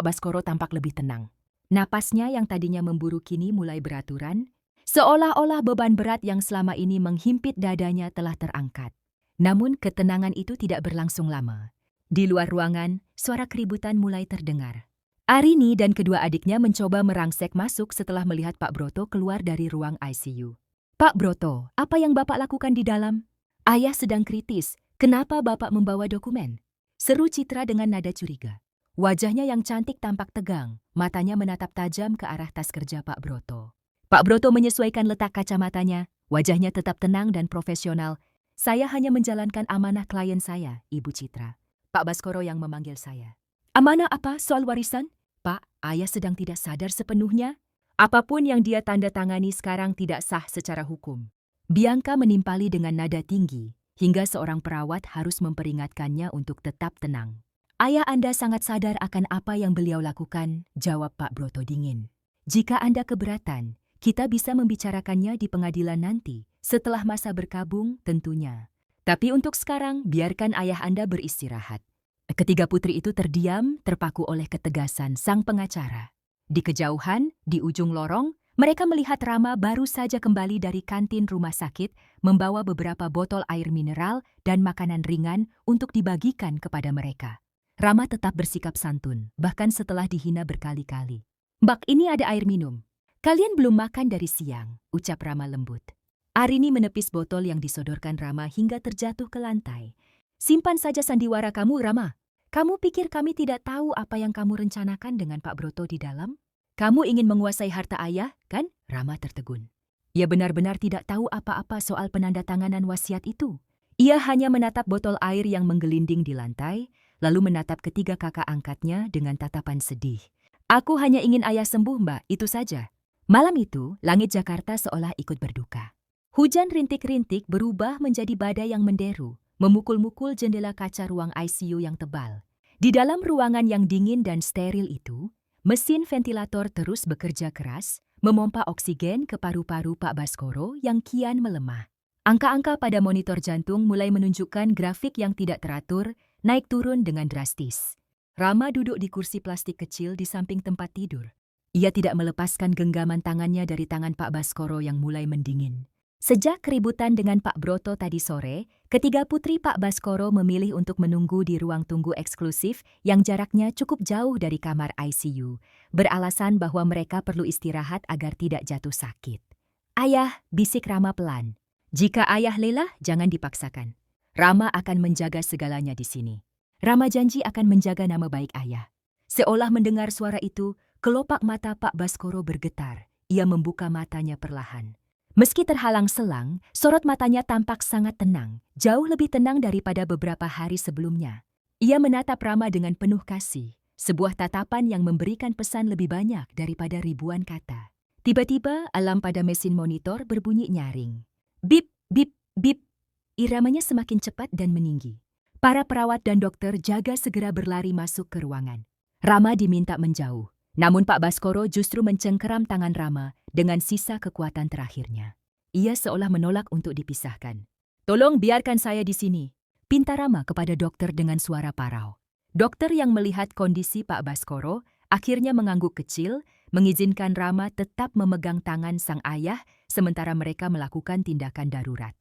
Baskoro tampak lebih tenang. Napasnya yang tadinya memburu kini mulai beraturan, seolah-olah beban berat yang selama ini menghimpit dadanya telah terangkat. Namun ketenangan itu tidak berlangsung lama. Di luar ruangan, suara keributan mulai terdengar. Arini dan kedua adiknya mencoba merangsek masuk setelah melihat Pak Broto keluar dari ruang ICU. Pak Broto, apa yang Bapak lakukan di dalam? Ayah sedang kritis, kenapa Bapak membawa dokumen? Seru Citra dengan nada curiga. Wajahnya yang cantik tampak tegang, matanya menatap tajam ke arah tas kerja Pak Broto. Pak Broto menyesuaikan letak kacamatanya, wajahnya tetap tenang dan profesional. Saya hanya menjalankan amanah klien saya, Ibu Citra. Pak Baskoro yang memanggil saya. Amanah apa soal warisan? Pak, ayah sedang tidak sadar sepenuhnya. Apapun yang dia tanda tangani sekarang tidak sah secara hukum. Bianca menimpali dengan nada tinggi, hingga seorang perawat harus memperingatkannya untuk tetap tenang. Ayah Anda sangat sadar akan apa yang beliau lakukan, jawab Pak Broto dingin. Jika Anda keberatan, kita bisa membicarakannya di pengadilan nanti, setelah masa berkabung tentunya. Tapi untuk sekarang, biarkan ayah Anda beristirahat. Ketiga putri itu terdiam, terpaku oleh ketegasan sang pengacara. Di kejauhan, di ujung lorong, mereka melihat Rama baru saja kembali dari kantin rumah sakit, membawa beberapa botol air mineral dan makanan ringan untuk dibagikan kepada mereka. Rama tetap bersikap santun, bahkan setelah dihina berkali-kali. Mbak, ini ada air minum. Kalian belum makan dari siang, ucap Rama lembut. Arini menepis botol yang disodorkan Rama hingga terjatuh ke lantai. Simpan saja sandiwara kamu, Rama. Kamu pikir kami tidak tahu apa yang kamu rencanakan dengan Pak Broto di dalam? Kamu ingin menguasai harta ayah, kan? Rama tertegun. Ia benar-benar tidak tahu apa-apa soal penandatanganan wasiat itu. Ia hanya menatap botol air yang menggelinding di lantai, lalu menatap ketiga kakak angkatnya dengan tatapan sedih. Aku hanya ingin ayah sembuh, Mbak, itu saja. Malam itu, langit Jakarta seolah ikut berduka. Hujan rintik-rintik berubah menjadi badai yang menderu, memukul-mukul jendela kaca ruang ICU yang tebal. Di dalam ruangan yang dingin dan steril itu, mesin ventilator terus bekerja keras, memompa oksigen ke paru-paru Pak Baskoro yang kian melemah. Angka-angka pada monitor jantung mulai menunjukkan grafik yang tidak teratur, naik turun dengan drastis. Rama duduk di kursi plastik kecil di samping tempat tidur. Ia tidak melepaskan genggaman tangannya dari tangan Pak Baskoro yang mulai mendingin. Sejak keributan dengan Pak Broto tadi sore, ketiga putri Pak Baskoro memilih untuk menunggu di ruang tunggu eksklusif yang jaraknya cukup jauh dari kamar ICU, beralasan bahwa mereka perlu istirahat agar tidak jatuh sakit. Ayah, bisik Rama pelan. Jika ayah lelah, jangan dipaksakan. Rama akan menjaga segalanya di sini. Rama janji akan menjaga nama baik ayah. Seolah mendengar suara itu, kelopak mata Pak Baskoro bergetar. Ia membuka matanya perlahan. Meski terhalang selang, sorot matanya tampak sangat tenang, jauh lebih tenang daripada beberapa hari sebelumnya. Ia menatap Rama dengan penuh kasih, sebuah tatapan yang memberikan pesan lebih banyak daripada ribuan kata. Tiba-tiba, alarm pada mesin monitor berbunyi nyaring. Bip, bip, bip. Iramanya semakin cepat dan meninggi. Para perawat dan dokter jaga segera berlari masuk ke ruangan. Rama diminta menjauh. Namun Pak Baskoro justru mencengkeram tangan Rama dengan sisa kekuatan terakhirnya. Ia seolah menolak untuk dipisahkan. Tolong biarkan saya di sini, pinta Rama kepada dokter dengan suara parau. Dokter yang melihat kondisi Pak Baskoro akhirnya mengangguk kecil, mengizinkan Rama tetap memegang tangan sang ayah sementara mereka melakukan tindakan darurat.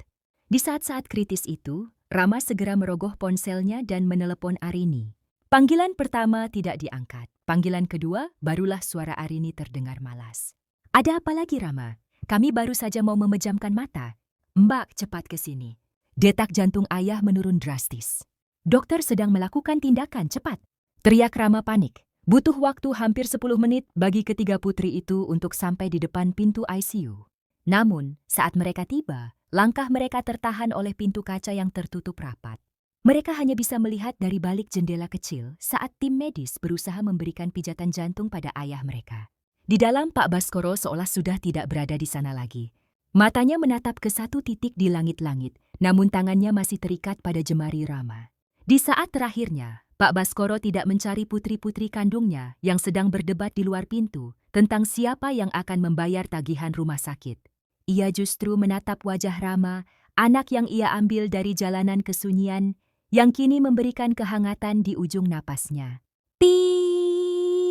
Di saat-saat kritis itu, Rama segera merogoh ponselnya dan menelepon Arini. Panggilan pertama tidak diangkat. Panggilan kedua, barulah suara Arini terdengar malas. "Ada apa lagi, Rama? Kami baru saja mau memejamkan mata." "Mbak, cepat ke sini." Detak jantung ayah menurun drastis. "Dokter sedang melakukan tindakan, cepat!" Teriak Rama panik. Butuh waktu hampir 10 menit bagi ketiga putri itu untuk sampai di depan pintu ICU. Namun, saat mereka tiba, langkah mereka tertahan oleh pintu kaca yang tertutup rapat. Mereka hanya bisa melihat dari balik jendela kecil saat tim medis berusaha memberikan pijatan jantung pada ayah mereka. Di dalam, Pak Baskoro seolah sudah tidak berada di sana lagi. Matanya menatap ke satu titik di langit-langit, namun tangannya masih terikat pada jemari Rama. Di saat terakhirnya, Pak Baskoro tidak mencari putri-putri kandungnya yang sedang berdebat di luar pintu tentang siapa yang akan membayar tagihan rumah sakit. Ia justru menatap wajah Rama, anak yang ia ambil dari jalanan kesunyian, yang kini memberikan kehangatan di ujung napasnya. Tit!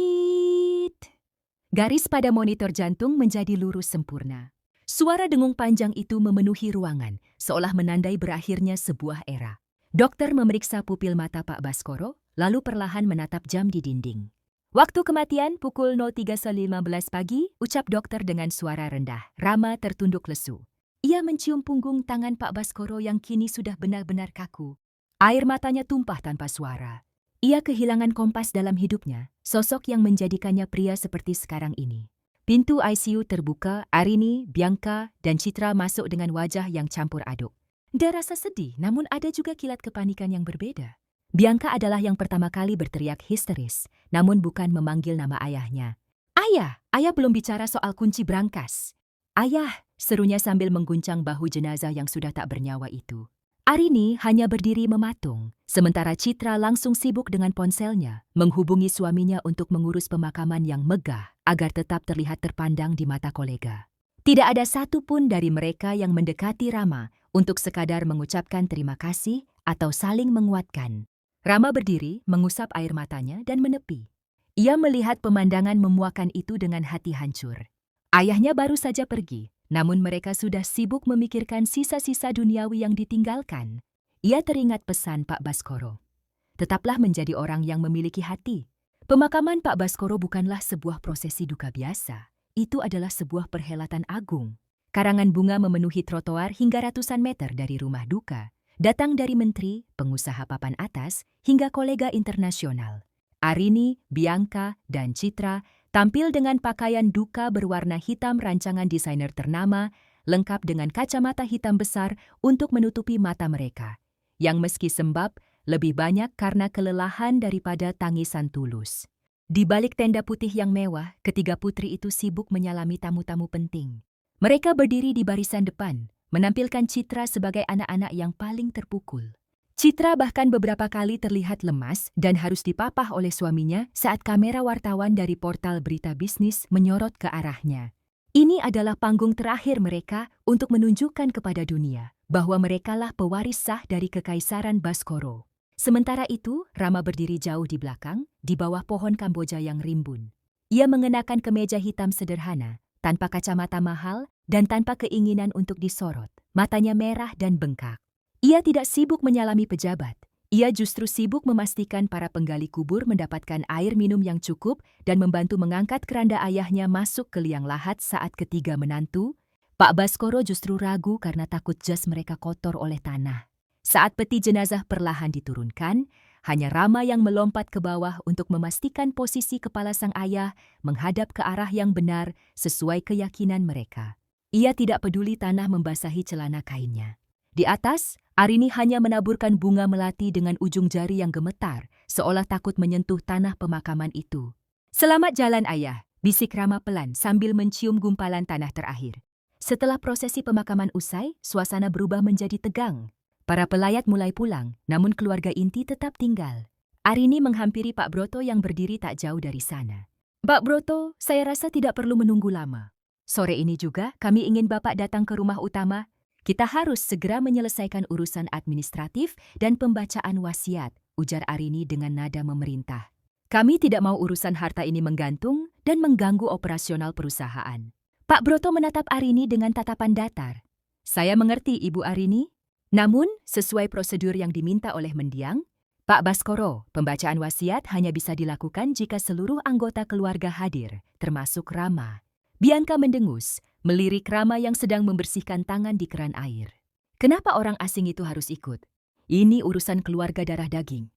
Garis pada monitor jantung menjadi lurus sempurna. Suara dengung panjang itu memenuhi ruangan, seolah menandai berakhirnya sebuah era. Dokter memeriksa pupil mata Pak Baskoro, lalu perlahan menatap jam di dinding. "Waktu kematian pukul 03.15 pagi," ucap dokter dengan suara rendah. Rama tertunduk lesu. Ia mencium punggung tangan Pak Baskoro yang kini sudah benar-benar kaku. Air matanya tumpah tanpa suara. Ia kehilangan kompas dalam hidupnya, sosok yang menjadikannya pria seperti sekarang ini. Pintu ICU terbuka, Arini, Bianca, dan Citra masuk dengan wajah yang campur aduk. Ada rasa sedih, namun ada juga kilat kepanikan yang berbeda. Bianca adalah yang pertama kali berteriak histeris, namun bukan memanggil nama ayahnya. "Ayah, ayah belum bicara soal kunci brankas." "Ayah," serunya sambil mengguncang bahu jenazah yang sudah tak bernyawa itu. Arini hanya berdiri mematung, sementara Citra langsung sibuk dengan ponselnya, menghubungi suaminya untuk mengurus pemakaman yang megah agar tetap terlihat terpandang di mata kolega. Tidak ada satupun dari mereka yang mendekati Rama untuk sekadar mengucapkan terima kasih atau saling menguatkan. Rama berdiri, mengusap air matanya dan menepi. Ia melihat pemandangan memuakan itu dengan hati hancur. Ayahnya baru saja pergi, namun mereka sudah sibuk memikirkan sisa-sisa duniawi yang ditinggalkan. Ia teringat pesan Pak Baskoro. "Tetaplah menjadi orang yang memiliki hati." Pemakaman Pak Baskoro bukanlah sebuah prosesi duka biasa. Itu adalah sebuah perhelatan agung. Karangan bunga memenuhi trotoar hingga ratusan meter dari rumah duka, datang dari menteri, pengusaha papan atas, hingga kolega internasional. Arini, Bianca, dan Citra tampil dengan pakaian duka berwarna hitam rancangan desainer ternama, lengkap dengan kacamata hitam besar untuk menutupi mata mereka, yang meski sembab, lebih banyak karena kelelahan daripada tangisan tulus. Di balik tenda putih yang mewah, ketiga putri itu sibuk menyalami tamu-tamu penting. Mereka berdiri di barisan depan, menampilkan Citra sebagai anak-anak yang paling terpukul. Citra bahkan beberapa kali terlihat lemas dan harus dipapah oleh suaminya saat kamera wartawan dari portal berita bisnis menyorot ke arahnya. Ini adalah panggung terakhir mereka untuk menunjukkan kepada dunia bahwa merekalah pewaris sah dari Kekaisaran Baskoro. Sementara itu, Rama berdiri jauh di belakang, di bawah pohon Kamboja yang rimbun. Ia mengenakan kemeja hitam sederhana, tanpa kacamata mahal dan tanpa keinginan untuk disorot. Matanya merah dan bengkak. Ia tidak sibuk menyalami pejabat. Ia justru sibuk memastikan para penggali kubur mendapatkan air minum yang cukup dan membantu mengangkat keranda ayahnya masuk ke liang lahat saat ketiga menantu. Pak Baskoro justru ragu karena takut jas mereka kotor oleh tanah. Saat peti jenazah perlahan diturunkan, hanya Rama yang melompat ke bawah untuk memastikan posisi kepala sang ayah menghadap ke arah yang benar sesuai keyakinan mereka. Ia tidak peduli tanah membasahi celana kainnya. Di atas, Arini hanya menaburkan bunga melati dengan ujung jari yang gemetar, seolah takut menyentuh tanah pemakaman itu. "Selamat jalan, Ayah," bisik Rama pelan sambil mencium gumpalan tanah terakhir. Setelah prosesi pemakaman usai, suasana berubah menjadi tegang. Para pelayat mulai pulang, namun keluarga inti tetap tinggal. Arini menghampiri Pak Broto yang berdiri tak jauh dari sana. "Pak Broto, saya rasa tidak perlu menunggu lama. Sore ini juga kami ingin Bapak datang ke rumah utama. Kita harus segera menyelesaikan urusan administratif dan pembacaan wasiat," ujar Arini dengan nada memerintah. Kami tidak mau urusan harta ini menggantung dan mengganggu operasional perusahaan. Pak Broto menatap Arini dengan tatapan datar. Saya mengerti, Ibu Arini. Namun, sesuai prosedur yang diminta oleh mendiang, Pak Baskoro, pembacaan wasiat hanya bisa dilakukan jika seluruh anggota keluarga hadir, termasuk Rama. Bianca mendengus, melirik Rama yang sedang membersihkan tangan di keran air. Kenapa orang asing itu harus ikut? Ini urusan keluarga darah daging.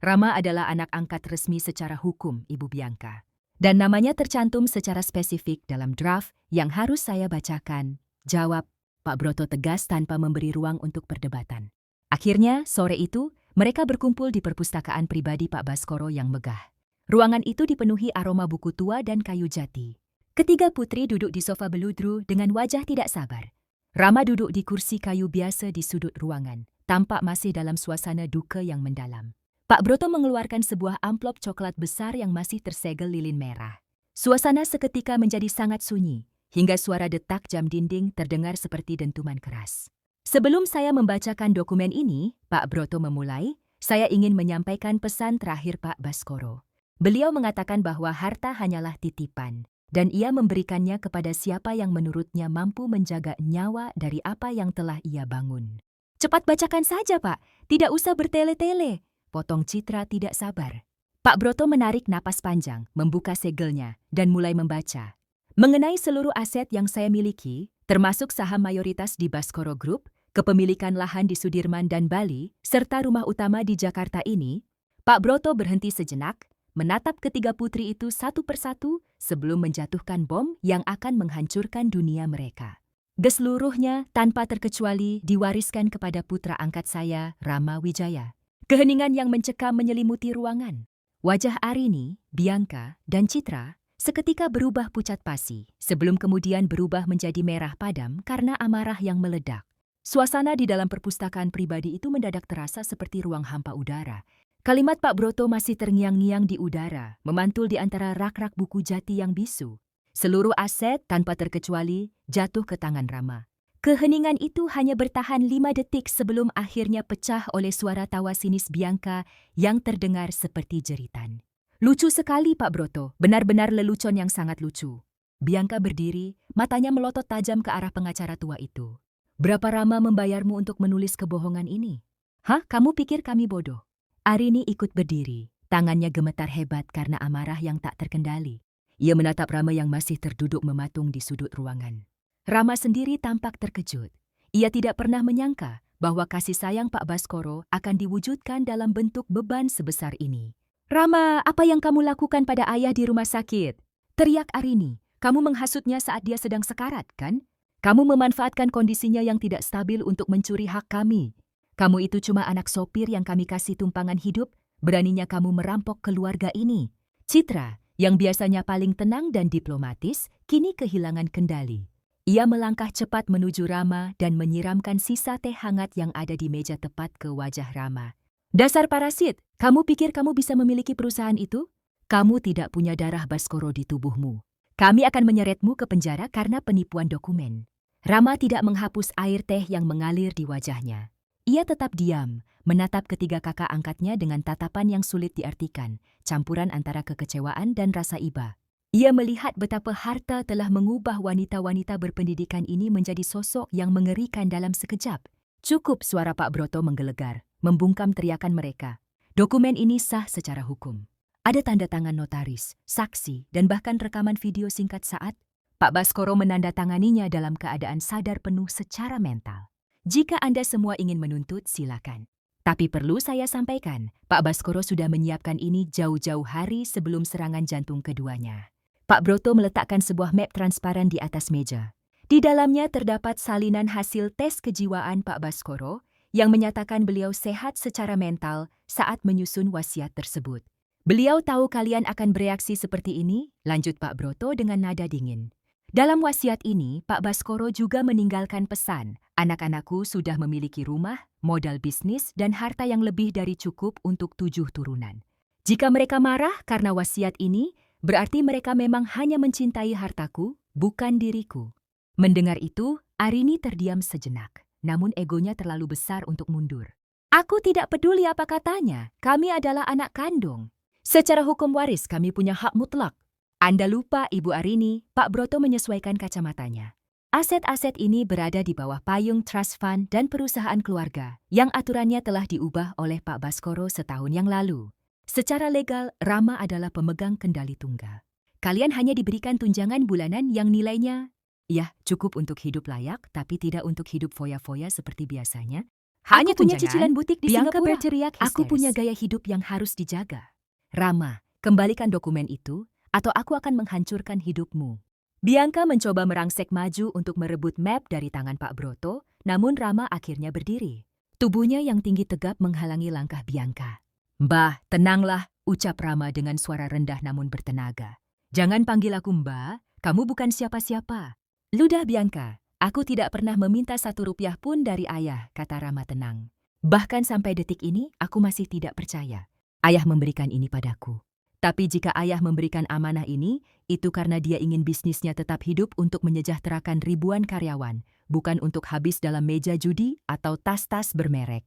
Rama adalah anak angkat resmi secara hukum, Ibu Bianca. Dan namanya tercantum secara spesifik dalam draft yang harus saya bacakan. Jawab Pak Broto tegas tanpa memberi ruang untuk perdebatan. Akhirnya, sore itu, mereka berkumpul di perpustakaan pribadi Pak Baskoro yang megah. Ruangan itu dipenuhi aroma buku tua dan kayu jati. Ketiga putri duduk di sofa beludru dengan wajah tidak sabar. Rama duduk di kursi kayu biasa di sudut ruangan, tampak masih dalam suasana duka yang mendalam. Pak Broto mengeluarkan sebuah amplop coklat besar yang masih tersegel lilin merah. Suasana seketika menjadi sangat sunyi, hingga suara detak jam dinding terdengar seperti dentuman keras. Sebelum saya membacakan dokumen ini, Pak Broto memulai, saya ingin menyampaikan pesan terakhir Pak Baskoro. Beliau mengatakan bahwa harta hanyalah titipan, dan ia memberikannya kepada siapa yang menurutnya mampu menjaga nyawa dari apa yang telah ia bangun. Cepat bacakan saja, Pak. Tidak usah bertele-tele. Potong Citra tidak sabar. Pak Broto menarik napas panjang, membuka segelnya, dan mulai membaca. Mengenai seluruh aset yang saya miliki, termasuk saham mayoritas di Baskoro Group, kepemilikan lahan di Sudirman dan Bali, serta rumah utama di Jakarta ini, Pak Broto berhenti sejenak, menatap ketiga putri itu satu persatu sebelum menjatuhkan bom yang akan menghancurkan dunia mereka. Seluruhnya, tanpa terkecuali, diwariskan kepada putra angkat saya, Rama Wijaya. Keheningan yang mencekam menyelimuti ruangan. Wajah Arini, Bianca, dan Citra seketika berubah pucat pasi, sebelum kemudian berubah menjadi merah padam karena amarah yang meledak. Suasana di dalam perpustakaan pribadi itu mendadak terasa seperti ruang hampa udara. Kalimat Pak Broto masih terngiang-ngiang di udara, memantul di antara rak-rak buku jati yang bisu. Seluruh aset, tanpa terkecuali, jatuh ke tangan Rama. Keheningan itu hanya bertahan 5 detik sebelum akhirnya pecah oleh suara tawa sinis Bianca yang terdengar seperti jeritan. Lucu sekali, Pak Broto. Benar-benar lelucon yang sangat lucu. Bianca berdiri, matanya melotot tajam ke arah pengacara tua itu. Berapa Rama membayarmu untuk menulis kebohongan ini? Hah? Kamu pikir kami bodoh? Arini ikut berdiri. Tangannya gemetar hebat karena amarah yang tak terkendali. Ia menatap Rama yang masih terduduk mematung di sudut ruangan. Rama sendiri tampak terkejut. Ia tidak pernah menyangka bahwa kasih sayang Pak Baskoro akan diwujudkan dalam bentuk beban sebesar ini. Rama, apa yang kamu lakukan pada ayah di rumah sakit? Teriak Arini. Kamu menghasutnya saat dia sedang sekarat, kan? Kamu memanfaatkan kondisinya yang tidak stabil untuk mencuri hak kami. Kamu itu cuma anak sopir yang kami kasih tumpangan hidup, beraninya kamu merampok keluarga ini. Citra, yang biasanya paling tenang dan diplomatis, kini kehilangan kendali. Ia melangkah cepat menuju Rama dan menyiramkan sisa teh hangat yang ada di meja tepat ke wajah Rama. Dasar parasit, kamu pikir kamu bisa memiliki perusahaan itu? Kamu tidak punya darah Baskoro di tubuhmu. Kami akan menyeretmu ke penjara karena penipuan dokumen. Rama tidak menghapus air teh yang mengalir di wajahnya. Ia tetap diam, menatap ketiga kakak angkatnya dengan tatapan yang sulit diartikan, campuran antara kekecewaan dan rasa iba. Ia melihat betapa harta telah mengubah wanita-wanita berpendidikan ini menjadi sosok yang mengerikan dalam sekejap. Cukup, suara Pak Broto menggelegar, membungkam teriakan mereka. Dokumen ini sah secara hukum. Ada tanda tangan notaris, saksi, dan bahkan rekaman video singkat saat Pak Baskoro menandatanganinya dalam keadaan sadar penuh secara mental. Jika Anda semua ingin menuntut, silakan. Tapi perlu saya sampaikan, Pak Baskoro sudah menyiapkan ini jauh-jauh hari sebelum serangan jantung keduanya. Pak Broto meletakkan sebuah map transparan di atas meja. Di dalamnya terdapat salinan hasil tes kejiwaan Pak Baskoro yang menyatakan beliau sehat secara mental saat menyusun wasiat tersebut. Beliau tahu kalian akan bereaksi seperti ini, lanjut Pak Broto dengan nada dingin. Dalam wasiat ini, Pak Baskoro juga meninggalkan pesan, anak-anakku sudah memiliki rumah, modal bisnis, dan harta yang lebih dari cukup untuk 7 turunan. Jika mereka marah karena wasiat ini, berarti mereka memang hanya mencintai hartaku, bukan diriku. Mendengar itu, Arini terdiam sejenak, namun egonya terlalu besar untuk mundur. Aku tidak peduli apa katanya, kami adalah anak kandung. Secara hukum waris kami punya hak mutlak. Anda lupa, Ibu Arini, Pak Broto menyesuaikan kacamatanya. Aset-aset ini berada di bawah payung trust fund dan perusahaan keluarga yang aturannya telah diubah oleh Pak Baskoro setahun yang lalu. Secara legal, Rama adalah pemegang kendali tunggal. Kalian hanya diberikan tunjangan bulanan yang nilainya, ya, cukup untuk hidup layak, tapi tidak untuk hidup foya-foya seperti biasanya. Hanya punya cicilan butik di Bianca Singapura. berteriak Aku histeris. punya gaya hidup yang harus dijaga. Rama, kembalikan dokumen itu, atau aku akan menghancurkan hidupmu. Bianca mencoba merangsek maju untuk merebut map dari tangan Pak Broto, namun Rama akhirnya berdiri. Tubuhnya yang tinggi tegap menghalangi langkah Bianca. Mbah, tenanglah, ucap Rama dengan suara rendah namun bertenaga. Jangan panggil aku Mbah, kamu bukan siapa-siapa. Ludah Bianca, aku tidak pernah meminta 1 rupiah pun dari ayah, kata Rama tenang. Bahkan sampai detik ini, aku masih tidak percaya. Ayah memberikan ini padaku. Tapi jika ayah memberikan amanah ini, itu karena dia ingin bisnisnya tetap hidup untuk menyejahterakan ribuan karyawan, bukan untuk habis dalam meja judi atau tas-tas bermerek.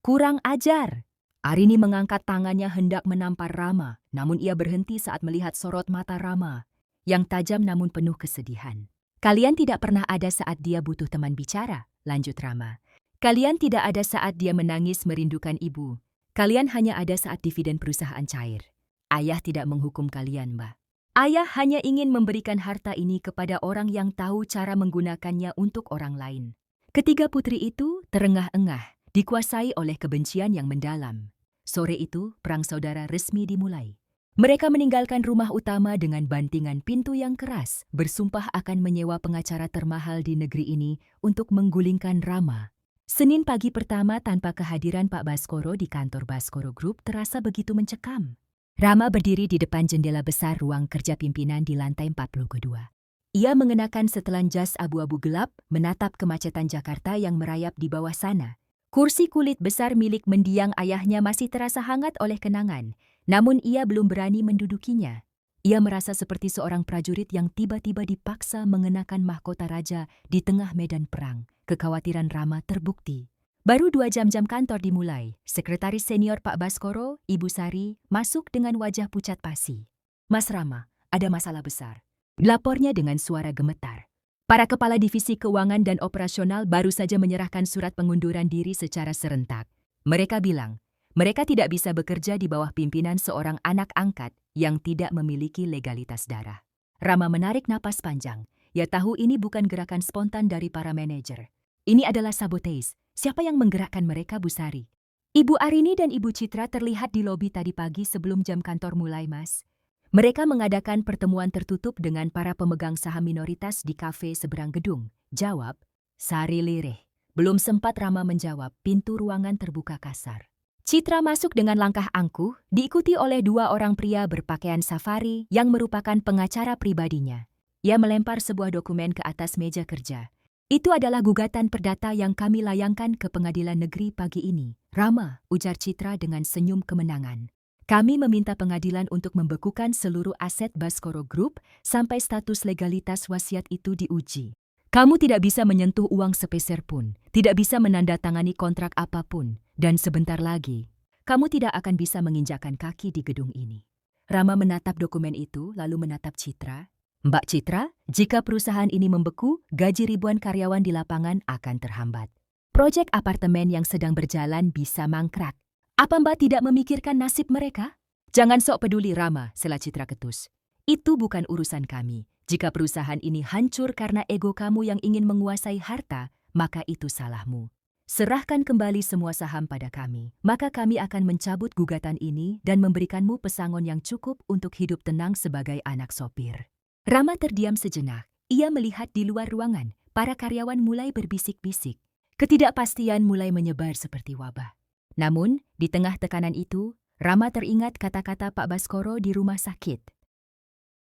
Kurang ajar! Arini mengangkat tangannya hendak menampar Rama, namun ia berhenti saat melihat sorot mata Rama, yang tajam namun penuh kesedihan. Kalian tidak pernah ada saat dia butuh teman bicara, lanjut Rama. Kalian tidak ada saat dia menangis merindukan ibu. Kalian hanya ada saat dividen perusahaan cair. Ayah tidak menghukum kalian, Mbak. Ayah hanya ingin memberikan harta ini kepada orang yang tahu cara menggunakannya untuk orang lain. Ketiga putri itu terengah-engah, dikuasai oleh kebencian yang mendalam. Sore itu, perang saudara resmi dimulai. Mereka meninggalkan rumah utama dengan bantingan pintu yang keras, bersumpah akan menyewa pengacara termahal di negeri ini untuk menggulingkan Rama. Senin pagi pertama tanpa kehadiran Pak Baskoro di kantor Baskoro Group terasa begitu mencekam. Rama berdiri di depan jendela besar ruang kerja pimpinan di lantai 42. Ia mengenakan setelan jas abu-abu gelap, menatap kemacetan Jakarta yang merayap di bawah sana. Kursi kulit besar milik mendiang ayahnya masih terasa hangat oleh kenangan, namun ia belum berani mendudukinya. Ia merasa seperti seorang prajurit yang tiba-tiba dipaksa mengenakan mahkota raja di tengah medan perang. Kekhawatiran Rama terbukti. Baru 2 jam kantor dimulai. Sekretaris senior Pak Baskoro, Ibu Sari, masuk dengan wajah pucat pasi. Mas Rama, ada masalah besar. Lapornya dengan suara gemetar. Para kepala divisi keuangan dan operasional baru saja menyerahkan surat pengunduran diri secara serentak. Mereka bilang, mereka tidak bisa bekerja di bawah pimpinan seorang anak angkat yang tidak memiliki legalitas darah. Rama menarik napas panjang. Ia tahu ini bukan gerakan spontan dari para manajer. Ini adalah sabotage. Siapa yang menggerakkan mereka, Bu Sari? Ibu Arini dan Ibu Citra terlihat di lobi tadi pagi sebelum jam kantor mulai, Mas. Mereka mengadakan pertemuan tertutup dengan para pemegang saham minoritas di kafe seberang gedung. Jawab, Sari lirih. Belum sempat Rama menjawab, pintu ruangan terbuka kasar. Citra masuk dengan langkah angkuh, diikuti oleh 2 orang pria berpakaian safari yang merupakan pengacara pribadinya. Ia melempar sebuah dokumen ke atas meja kerja. Itu adalah gugatan perdata yang kami layangkan ke pengadilan negeri pagi ini. Rama, ujar Citra dengan senyum kemenangan. Kami meminta pengadilan untuk membekukan seluruh aset Baskoro Group sampai status legalitas wasiat itu diuji. Kamu tidak bisa menyentuh uang sepeser pun, tidak bisa menandatangani kontrak apapun, dan sebentar lagi, kamu tidak akan bisa menginjakkan kaki di gedung ini. Rama menatap dokumen itu, lalu menatap Citra. Mbak Citra, jika perusahaan ini membeku, gaji ribuan karyawan di lapangan akan terhambat. Proyek apartemen yang sedang berjalan bisa mangkrak. Apa Mbak tidak memikirkan nasib mereka? Jangan sok peduli, Rama, sela Citra ketus. Itu bukan urusan kami. Jika perusahaan ini hancur karena ego kamu yang ingin menguasai harta, maka itu salahmu. Serahkan kembali semua saham pada kami, maka kami akan mencabut gugatan ini dan memberikanmu pesangon yang cukup untuk hidup tenang sebagai anak sopir. Rama terdiam sejenak. Ia melihat di luar ruangan, para karyawan mulai berbisik-bisik. Ketidakpastian mulai menyebar seperti wabah. Namun, di tengah tekanan itu, Rama teringat kata-kata Pak Baskoro di rumah sakit.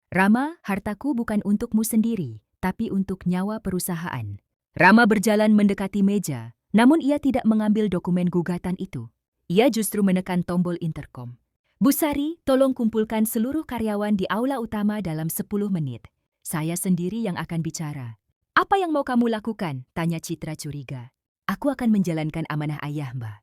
Rama, hartaku bukan untukmu sendiri, tapi untuk nyawa perusahaan. Rama berjalan mendekati meja, namun ia tidak mengambil dokumen gugatan itu. Ia justru menekan tombol interkom. Bu Sari, tolong kumpulkan seluruh karyawan di aula utama dalam 10 menit. Saya sendiri yang akan bicara. Apa yang mau kamu lakukan? Tanya Citra curiga. Aku akan menjalankan amanah ayah, Mbak.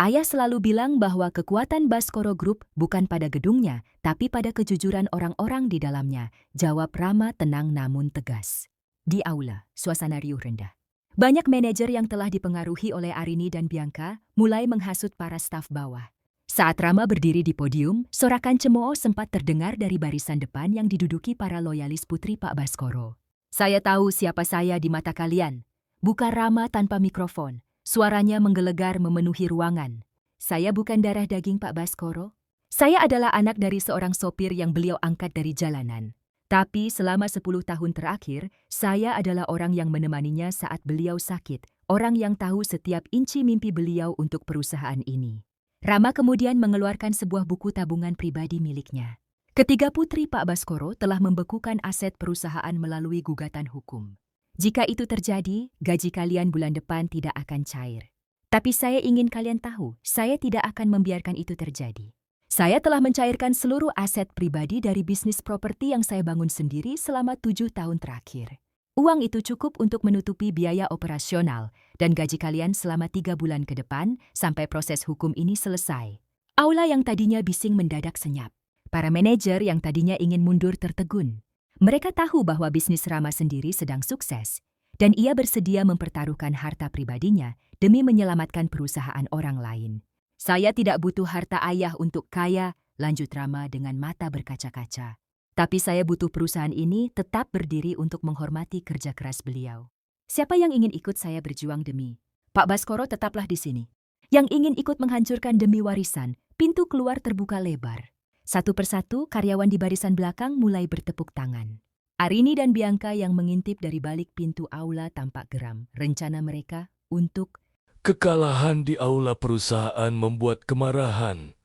Ayah selalu bilang bahwa kekuatan Baskoro Group bukan pada gedungnya, tapi pada kejujuran orang-orang di dalamnya, jawab Rama tenang namun tegas. Di aula, suasana riuh rendah. Banyak manajer yang telah dipengaruhi oleh Arini dan Bianca mulai menghasut para staf bawah. Saat Rama berdiri di podium, sorakan cemooh sempat terdengar dari barisan depan yang diduduki para loyalis putri Pak Baskoro. Saya tahu siapa saya di mata kalian. Buka Rama tanpa mikrofon. Suaranya menggelegar memenuhi ruangan. Saya bukan darah daging Pak Baskoro. Saya adalah anak dari seorang sopir yang beliau angkat dari jalanan. Tapi selama 10 tahun terakhir, saya adalah orang yang menemaninya saat beliau sakit. Orang yang tahu setiap inci mimpi beliau untuk perusahaan ini. Rama kemudian mengeluarkan sebuah buku tabungan pribadi miliknya. Ketiga putri Pak Baskoro telah membekukan aset perusahaan melalui gugatan hukum. Jika itu terjadi, gaji kalian bulan depan tidak akan cair. Tapi saya ingin kalian tahu, saya tidak akan membiarkan itu terjadi. Saya telah mencairkan seluruh aset pribadi dari bisnis properti yang saya bangun sendiri selama 7 tahun terakhir. Uang itu cukup untuk menutupi biaya operasional dan gaji kalian selama 3 bulan ke depan sampai proses hukum ini selesai. Aula yang tadinya bising mendadak senyap. Para manajer yang tadinya ingin mundur tertegun. Mereka tahu bahwa bisnis Rama sendiri sedang sukses, dan ia bersedia mempertaruhkan harta pribadinya demi menyelamatkan perusahaan orang lain. Saya tidak butuh harta ayah untuk kaya, lanjut Rama dengan mata berkaca-kaca. Tapi saya butuh perusahaan ini tetap berdiri untuk menghormati kerja keras beliau. Siapa yang ingin ikut saya berjuang demi Pak Baskoro tetaplah di sini. Yang ingin ikut menghancurkan demi warisan, pintu keluar terbuka lebar. Satu persatu, karyawan di barisan belakang mulai bertepuk tangan. Arini dan Bianca yang mengintip dari balik pintu aula tampak geram. Rencana mereka untuk Kekalahan di aula perusahaan membuat kemarahan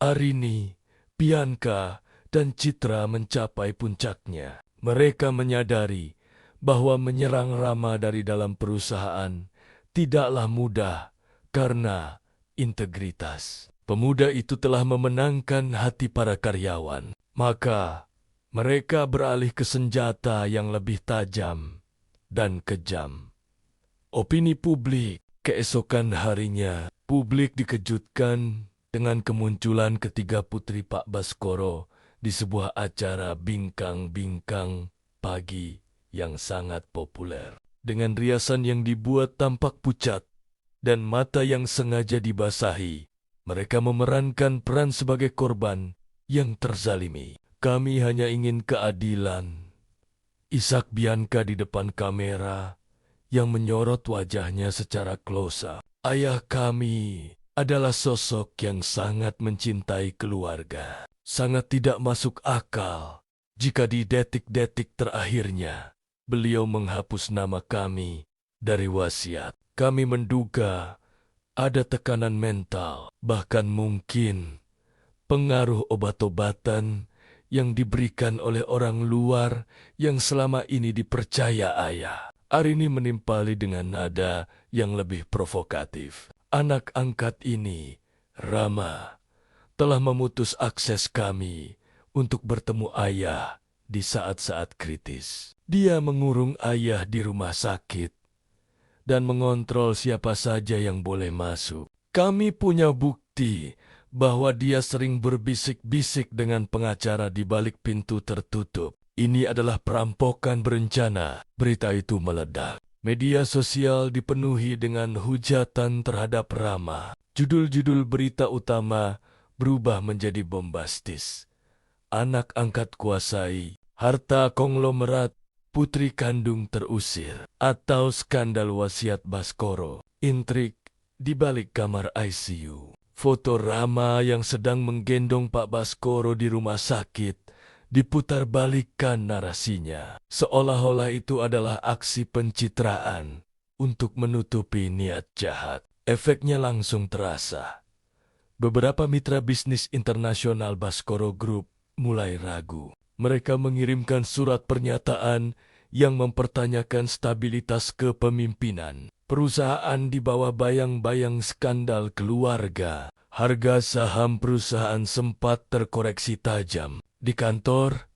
Arini, Bianca, dan Citra mencapai puncaknya. Mereka menyadari bahwa menyerang Rama dari dalam perusahaan tidaklah mudah karena integritas. Pemuda itu telah memenangkan hati para karyawan. Maka mereka beralih ke senjata yang lebih tajam dan kejam. Opini publik. Keesokan harinya, publik dikejutkan dengan kemunculan ketiga putri Pak Baskoro di sebuah acara bincang-bincang pagi yang sangat populer. Dengan riasan yang dibuat tampak pucat dan mata yang sengaja dibasahi, mereka memerankan peran sebagai korban yang terzalimi. Kami hanya ingin keadilan. Isak Bianca di depan kamera yang menyorot wajahnya secara close-up. Ayah kami adalah sosok yang sangat mencintai keluarga. Sangat tidak masuk akal jika di detik-detik terakhirnya beliau menghapus nama kami dari wasiat. Kami menduga ada tekanan mental, bahkan mungkin pengaruh obat-obatan yang diberikan oleh orang luar yang selama ini dipercaya ayah. Arini menimpali dengan nada yang lebih provokatif. Anak angkat ini, Rama, telah memutus akses kami untuk bertemu ayah di saat-saat kritis. Dia mengurung ayah di rumah sakit dan mengontrol siapa saja yang boleh masuk. Kami punya bukti bahwa dia sering berbisik-bisik dengan pengacara di balik pintu tertutup. Ini adalah perampokan berencana. Berita itu meledak. Media sosial dipenuhi dengan hujatan terhadap Rama. Judul-judul berita utama berubah menjadi bombastis. Anak angkat kuasai, harta konglomerat, putri kandung terusir, atau skandal wasiat Baskoro. Intrik di balik kamar ICU. Foto Rama yang sedang menggendong Pak Baskoro di rumah sakit diputarbalikkan narasinya, seolah-olah itu adalah aksi pencitraan untuk menutupi niat jahat. Efeknya langsung terasa. Beberapa mitra bisnis internasional Baskoro Group mulai ragu. Mereka mengirimkan surat pernyataan yang mempertanyakan stabilitas kepemimpinan. Perusahaan di bawah bayang-bayang skandal keluarga. Harga saham perusahaan sempat terkoreksi tajam. Di kantor,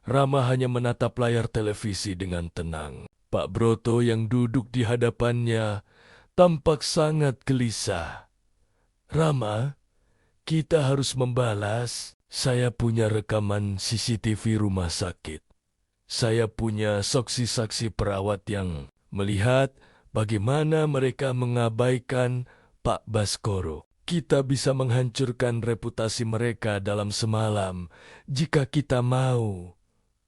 Rama hanya menatap layar televisi dengan tenang. Pak Broto yang duduk di hadapannya tampak sangat gelisah. Rama, kita harus membalas. Saya punya rekaman CCTV rumah sakit. Saya punya saksi-saksi perawat yang melihat bagaimana mereka mengabaikan Pak Baskoro. Kita bisa menghancurkan reputasi mereka dalam semalam jika kita mau,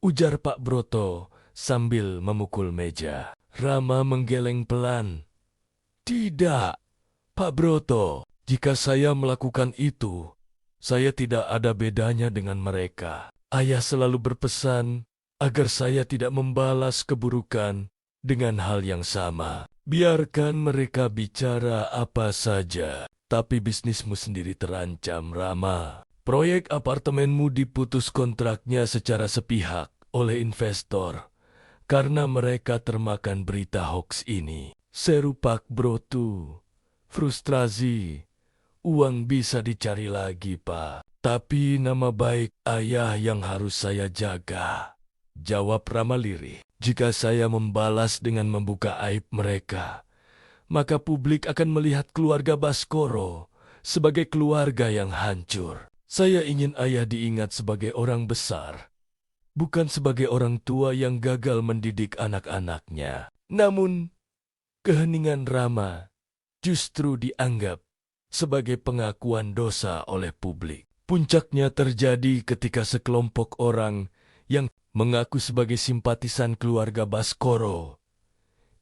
ujar Pak Broto sambil memukul meja. Rama menggeleng pelan. Tidak, Pak Broto, jika saya melakukan itu, saya tidak ada bedanya dengan mereka. Ayah selalu berpesan agar saya tidak membalas keburukan dengan hal yang sama. Biarkan mereka bicara apa saja, tapi bisnismu sendiri terancam, Rama. Proyek apartemenmu diputus kontraknya secara sepihak oleh investor karena mereka termakan berita hoaks ini. Seru Pak Broto. Frustrasi. Uang bisa dicari lagi, Pak. Tapi nama baik ayah yang harus saya jaga. Jawab Rama lirih. Jika saya membalas dengan membuka aib mereka, maka publik akan melihat keluarga Baskoro sebagai keluarga yang hancur. Saya ingin ayah diingat sebagai orang besar, bukan sebagai orang tua yang gagal mendidik anak-anaknya. Namun, keheningan Rama justru dianggap sebagai pengakuan dosa oleh publik. Puncaknya terjadi ketika sekelompok orang yang mengaku sebagai simpatisan keluarga Baskoro,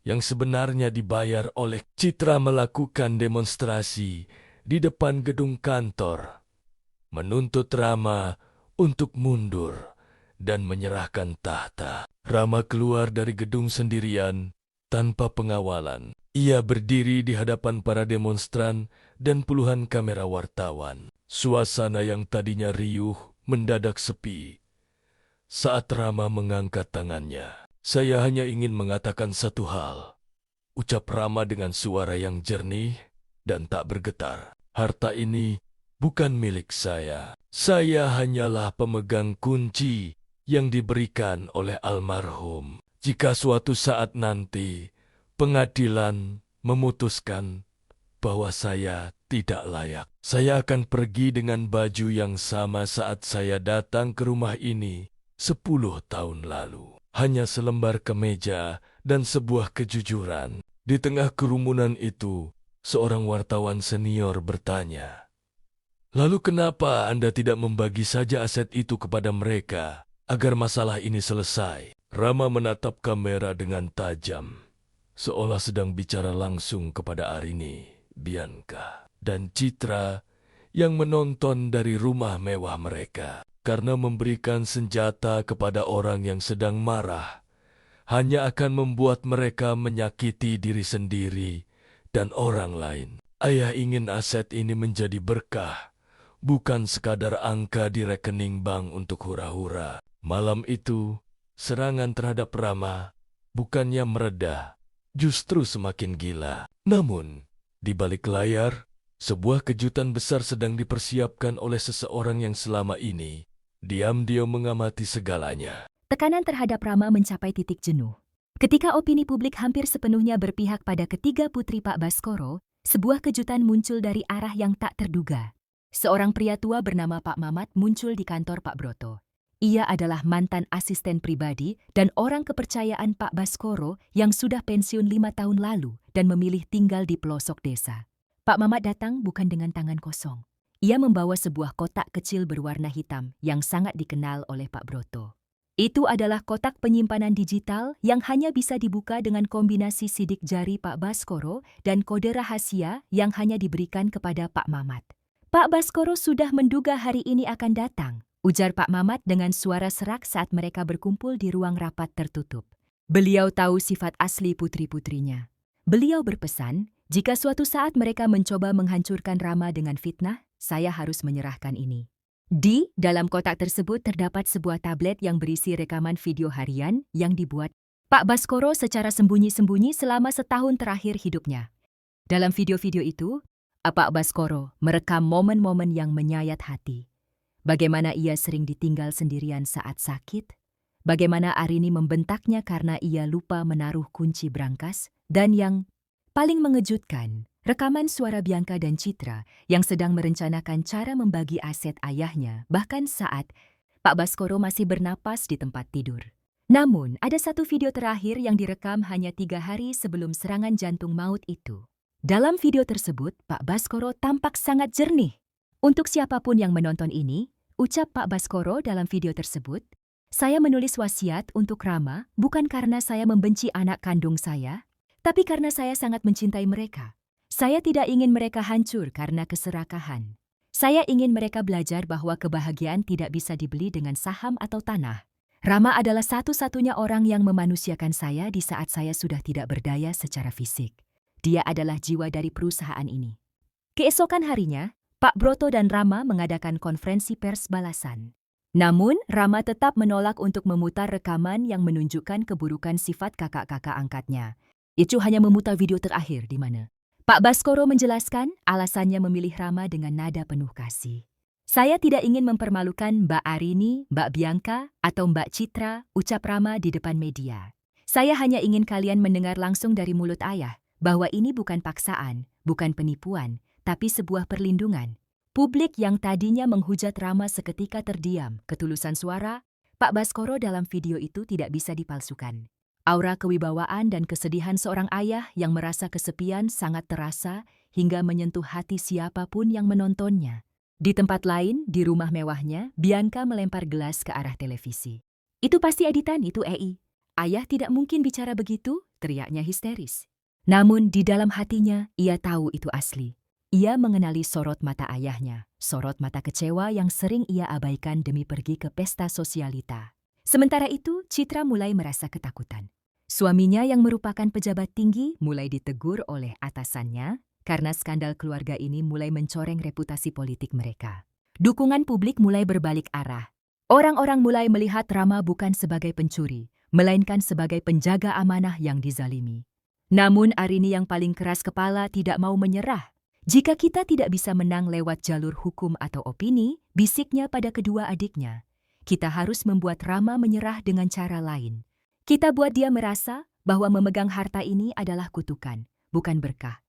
yang sebenarnya dibayar oleh Citra, melakukan demonstrasi di depan gedung kantor, menuntut Rama untuk mundur dan menyerahkan tahta. Rama keluar dari gedung sendirian tanpa pengawalan. Ia berdiri di hadapan para demonstran dan puluhan kamera wartawan. Suasana yang tadinya riuh mendadak sepi saat Rama mengangkat tangannya. Saya hanya ingin mengatakan satu hal, ucap Rama dengan suara yang jernih dan tak bergetar. Harta ini bukan milik saya. Saya hanyalah pemegang kunci yang diberikan oleh almarhum. Jika suatu saat nanti pengadilan memutuskan bahwa saya tidak layak, saya akan pergi dengan baju yang sama saat saya datang ke rumah ini 10 tahun lalu. Hanya selembar kemeja dan sebuah kejujuran. Di tengah kerumunan itu, seorang wartawan senior bertanya, "Lalu kenapa Anda tidak membagi saja aset itu kepada mereka agar masalah ini selesai?" Rama menatap kamera dengan tajam, seolah sedang bicara langsung kepada Arini, Bianca, dan Citra yang menonton dari rumah mewah mereka. Karena memberikan senjata kepada orang yang sedang marah hanya akan membuat mereka menyakiti diri sendiri dan orang lain. Ayah ingin aset ini menjadi berkah, bukan sekadar angka di rekening bank untuk hura-hura. Malam itu, serangan terhadap Rama bukannya mereda, justru semakin gila. Namun, di balik layar, sebuah kejutan besar sedang dipersiapkan oleh seseorang yang selama ini diam-diam mengamati segalanya. Tekanan terhadap Rama mencapai titik jenuh. Ketika opini publik hampir sepenuhnya berpihak pada ketiga putri Pak Baskoro, sebuah kejutan muncul dari arah yang tak terduga. Seorang pria tua bernama Pak Mamat muncul di kantor Pak Broto. Ia adalah mantan asisten pribadi dan orang kepercayaan Pak Baskoro yang sudah pensiun 5 tahun lalu dan memilih tinggal di pelosok desa. Pak Mamat datang bukan dengan tangan kosong. Ia membawa sebuah kotak kecil berwarna hitam yang sangat dikenal oleh Pak Broto. Itu adalah kotak penyimpanan digital yang hanya bisa dibuka dengan kombinasi sidik jari Pak Baskoro dan kode rahasia yang hanya diberikan kepada Pak Mamat. "Pak Baskoro sudah menduga hari ini akan datang," ujar Pak Mamat dengan suara serak saat mereka berkumpul di ruang rapat tertutup. Beliau tahu sifat asli putri-putrinya. Beliau berpesan, jika suatu saat mereka mencoba menghancurkan Rama dengan fitnah, saya harus menyerahkan ini. Di dalam kotak tersebut terdapat sebuah tablet yang berisi rekaman video harian yang dibuat Pak Baskoro secara sembunyi-sembunyi selama setahun terakhir hidupnya. Dalam video-video itu, Pak Baskoro merekam momen-momen yang menyayat hati. Bagaimana ia sering ditinggal sendirian saat sakit, bagaimana Arini membentaknya karena ia lupa menaruh kunci brankas, dan yang paling mengejutkan, Rekaman suara Bianca dan Citra yang sedang merencanakan cara membagi aset ayahnya bahkan saat Pak Baskoro masih bernapas di tempat tidur. Namun, ada satu video terakhir yang direkam hanya 3 hari sebelum serangan jantung maut itu. Dalam video tersebut, Pak Baskoro tampak sangat jernih. Untuk siapapun yang menonton ini, ucap Pak Baskoro dalam video tersebut, "Saya menulis wasiat untuk Rama bukan karena saya membenci anak kandung saya, tapi karena saya sangat mencintai mereka. Saya tidak ingin mereka hancur karena keserakahan. Saya ingin mereka belajar bahwa kebahagiaan tidak bisa dibeli dengan saham atau tanah. Rama adalah satu-satunya orang yang memanusiakan saya di saat saya sudah tidak berdaya secara fisik. Dia adalah jiwa dari perusahaan ini." Keesokan harinya, Pak Broto dan Rama mengadakan konferensi pers balasan. Namun, Rama tetap menolak untuk memutar rekaman yang menunjukkan keburukan sifat kakak-kakak angkatnya. Itu hanya memutar video terakhir di mana Pak Baskoro menjelaskan alasannya memilih Rama dengan nada penuh kasih. "Saya tidak ingin mempermalukan Mbak Arini, Mbak Bianca, atau Mbak Citra," ucap Rama di depan media. "Saya hanya ingin kalian mendengar langsung dari mulut ayah bahwa ini bukan paksaan, bukan penipuan, tapi sebuah perlindungan." Publik yang tadinya menghujat Rama seketika terdiam. Ketulusan suara Pak Baskoro dalam video itu tidak bisa dipalsukan. Aura kewibawaan dan kesedihan seorang ayah yang merasa kesepian sangat terasa hingga menyentuh hati siapapun yang menontonnya. Di tempat lain, di rumah mewahnya, Bianca melempar gelas ke arah televisi. "Itu pasti editan, itu EI. Ayah tidak mungkin bicara begitu," teriaknya histeris. Namun di dalam hatinya, ia tahu itu asli. Ia mengenali sorot mata ayahnya, sorot mata kecewa yang sering ia abaikan demi pergi ke pesta sosialita. Sementara itu, Citra mulai merasa ketakutan. Suaminya yang merupakan pejabat tinggi mulai ditegur oleh atasannya karena skandal keluarga ini mulai mencoreng reputasi politik mereka. Dukungan publik mulai berbalik arah. Orang-orang mulai melihat Rama bukan sebagai pencuri, melainkan sebagai penjaga amanah yang dizalimi. Namun Arini yang paling keras kepala tidak mau menyerah. "Jika kita tidak bisa menang lewat jalur hukum atau opini," bisiknya pada kedua adiknya, "kita harus membuat Rama menyerah dengan cara lain. Kita buat dia merasa bahwa memegang harta ini adalah kutukan, bukan berkah."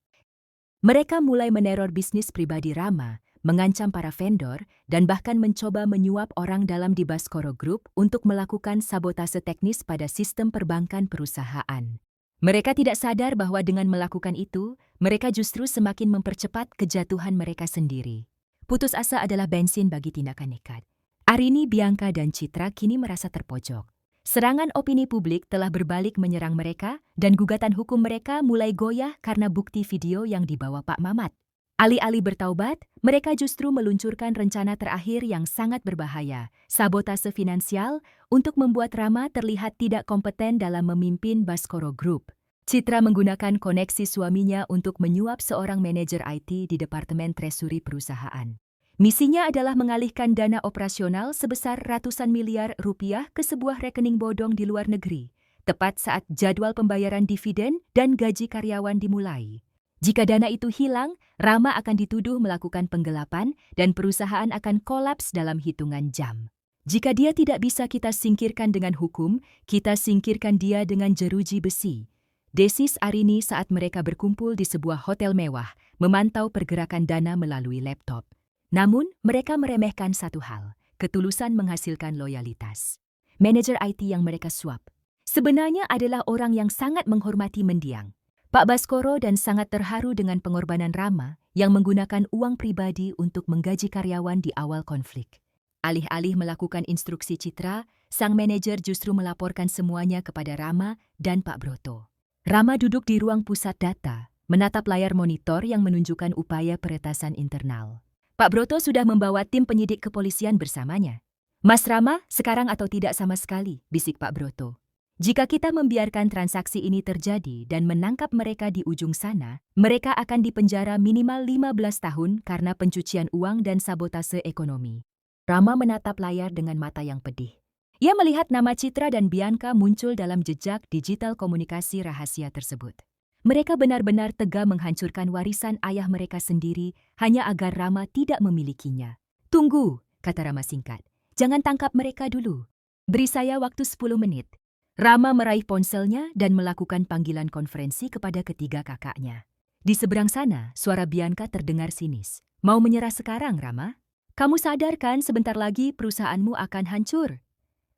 Mereka mulai meneror bisnis pribadi Rama, mengancam para vendor, dan bahkan mencoba menyuap orang dalam di Baskoro Group untuk melakukan sabotase teknis pada sistem perbankan perusahaan. Mereka tidak sadar bahwa dengan melakukan itu, mereka justru semakin mempercepat kejatuhan mereka sendiri. Putus asa adalah bensin bagi tindakan nekat. Arini, Bianca, dan Citra kini merasa terpojok. Serangan opini publik telah berbalik menyerang mereka dan gugatan hukum mereka mulai goyah karena bukti video yang dibawa Pak Mamat. Alih-alih bertaubat, mereka justru meluncurkan rencana terakhir yang sangat berbahaya, sabotase finansial untuk membuat Rama terlihat tidak kompeten dalam memimpin Baskoro Group. Citra menggunakan koneksi suaminya untuk menyuap seorang manajer IT di Departemen Treasury perusahaan. Misinya adalah mengalihkan dana operasional sebesar ratusan miliar rupiah ke sebuah rekening bodong di luar negeri, tepat saat jadwal pembayaran dividen dan gaji karyawan dimulai. Jika dana itu hilang, Rama akan dituduh melakukan penggelapan dan perusahaan akan kolaps dalam hitungan jam. Jika dia tidak bisa kita singkirkan dengan hukum, kita singkirkan dia dengan jeruji besi. Desis Arini saat mereka berkumpul di sebuah hotel mewah, memantau pergerakan dana melalui laptop. Namun, mereka meremehkan satu hal, ketulusan menghasilkan loyalitas. Manajer IT yang mereka suap sebenarnya adalah orang yang sangat menghormati mendiang, Pak Baskoro, dan sangat terharu dengan pengorbanan Rama yang menggunakan uang pribadi untuk menggaji karyawan di awal konflik. Alih-alih melakukan instruksi Citra, sang manajer justru melaporkan semuanya kepada Rama dan Pak Broto. Rama duduk di ruang pusat data, menatap layar monitor yang menunjukkan upaya peretasan internal. Pak Broto sudah membawa tim penyidik kepolisian bersamanya. "Mas Rama, sekarang atau tidak sama sekali," bisik Pak Broto. "Jika kita membiarkan transaksi ini terjadi dan menangkap mereka di ujung sana, mereka akan dipenjara minimal 15 tahun karena pencucian uang dan sabotase ekonomi." Rama menatap layar dengan mata yang pedih. Ia melihat nama Citra dan Bianca muncul dalam jejak digital komunikasi rahasia tersebut. Mereka benar-benar tega menghancurkan warisan ayah mereka sendiri hanya agar Rama tidak memilikinya. "Tunggu," kata Rama singkat. "Jangan tangkap mereka dulu. Beri saya waktu 10 menit. Rama meraih ponselnya dan melakukan panggilan konferensi kepada ketiga kakaknya. Di seberang sana, suara Bianca terdengar sinis. Mau menyerah sekarang, Rama? Kamu sadar kan sebentar lagi perusahaanmu akan hancur?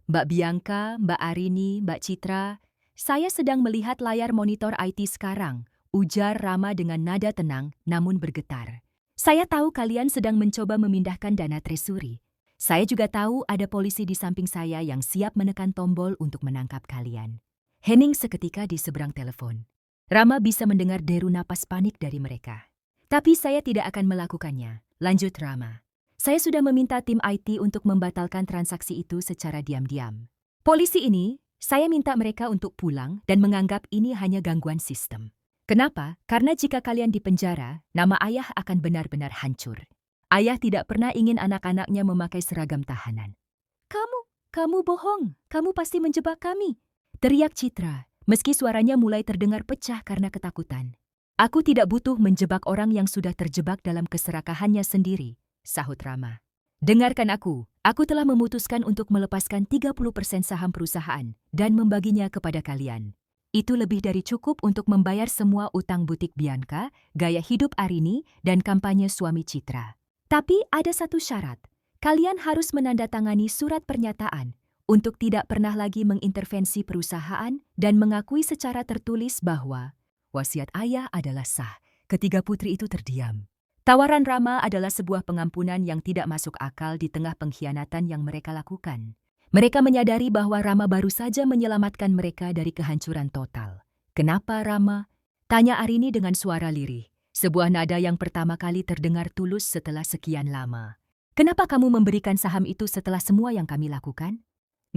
Mbak Bianca, Mbak Arini, Mbak Citra, saya sedang melihat layar monitor IT sekarang, ujar Rama dengan nada tenang namun bergetar. Saya tahu kalian sedang mencoba memindahkan dana tresuri. Saya juga tahu ada polisi di samping saya yang siap menekan tombol untuk menangkap kalian. Henning seketika di seberang telepon. Rama bisa mendengar deru napas panik dari mereka. Tapi saya tidak akan melakukannya, lanjut Rama. Saya sudah meminta tim IT untuk membatalkan transaksi itu secara diam-diam. Polisi ini, saya minta mereka untuk pulang dan menganggap ini hanya gangguan sistem. Kenapa? Karena jika kalian dipenjara, nama ayah akan benar-benar hancur. Ayah tidak pernah ingin anak-anaknya memakai seragam tahanan. Kamu bohong. Kamu pasti menjebak kami. Teriak Citra, meski suaranya mulai terdengar pecah karena ketakutan. Aku tidak butuh menjebak orang yang sudah terjebak dalam keserakahannya sendiri, sahut Rama. Dengarkan aku telah memutuskan untuk melepaskan 30% saham perusahaan dan membaginya kepada kalian. Itu lebih dari cukup untuk membayar semua utang butik Bianca, gaya hidup Arini, dan kampanye suami Citra. Tapi ada satu syarat, kalian harus menandatangani surat pernyataan untuk tidak pernah lagi mengintervensi perusahaan dan mengakui secara tertulis bahwa wasiat ayah adalah sah. Ketiga putri itu terdiam. Tawaran Rama adalah sebuah pengampunan yang tidak masuk akal di tengah pengkhianatan yang mereka lakukan. Mereka menyadari bahwa Rama baru saja menyelamatkan mereka dari kehancuran total. Kenapa Rama? Tanya Arini dengan suara lirih. Sebuah nada yang pertama kali terdengar tulus setelah sekian lama. Kenapa kamu memberikan saham itu setelah semua yang kami lakukan?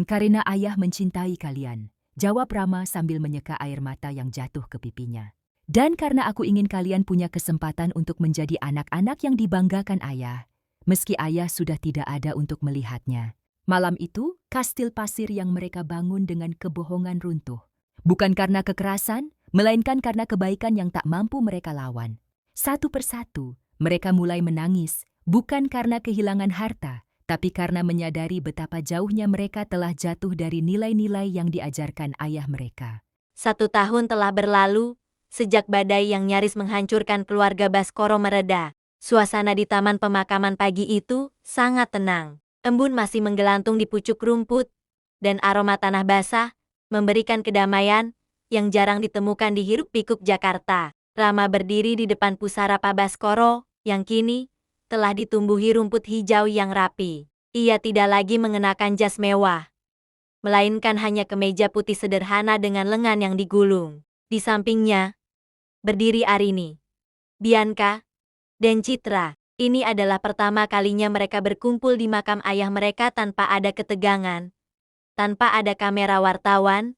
Karena ayah mencintai kalian, jawab Rama sambil menyeka air mata yang jatuh ke pipinya. Dan karena aku ingin kalian punya kesempatan untuk menjadi anak-anak yang dibanggakan ayah, meski ayah sudah tidak ada untuk melihatnya. Malam itu, kastil pasir yang mereka bangun dengan kebohongan runtuh. Bukan karena kekerasan, melainkan karena kebaikan yang tak mampu mereka lawan. Satu persatu, mereka mulai menangis, bukan karena kehilangan harta, tapi karena menyadari betapa jauhnya mereka telah jatuh dari nilai-nilai yang diajarkan ayah mereka. 1 tahun telah berlalu, sejak badai yang nyaris menghancurkan keluarga Baskoro mereda. Suasana di taman pemakaman pagi itu sangat tenang. Embun masih menggelantung di pucuk rumput, dan aroma tanah basah memberikan kedamaian yang jarang ditemukan di hiruk-pikuk Jakarta. Rama berdiri di depan pusara Pak Baskoro, yang kini telah ditumbuhi rumput hijau yang rapi. Ia tidak lagi mengenakan jas mewah, melainkan hanya kemeja putih sederhana dengan lengan yang digulung. Di sampingnya, berdiri Arini, Bianca, dan Citra. Ini adalah pertama kalinya mereka berkumpul di makam ayah mereka tanpa ada ketegangan, tanpa ada kamera wartawan,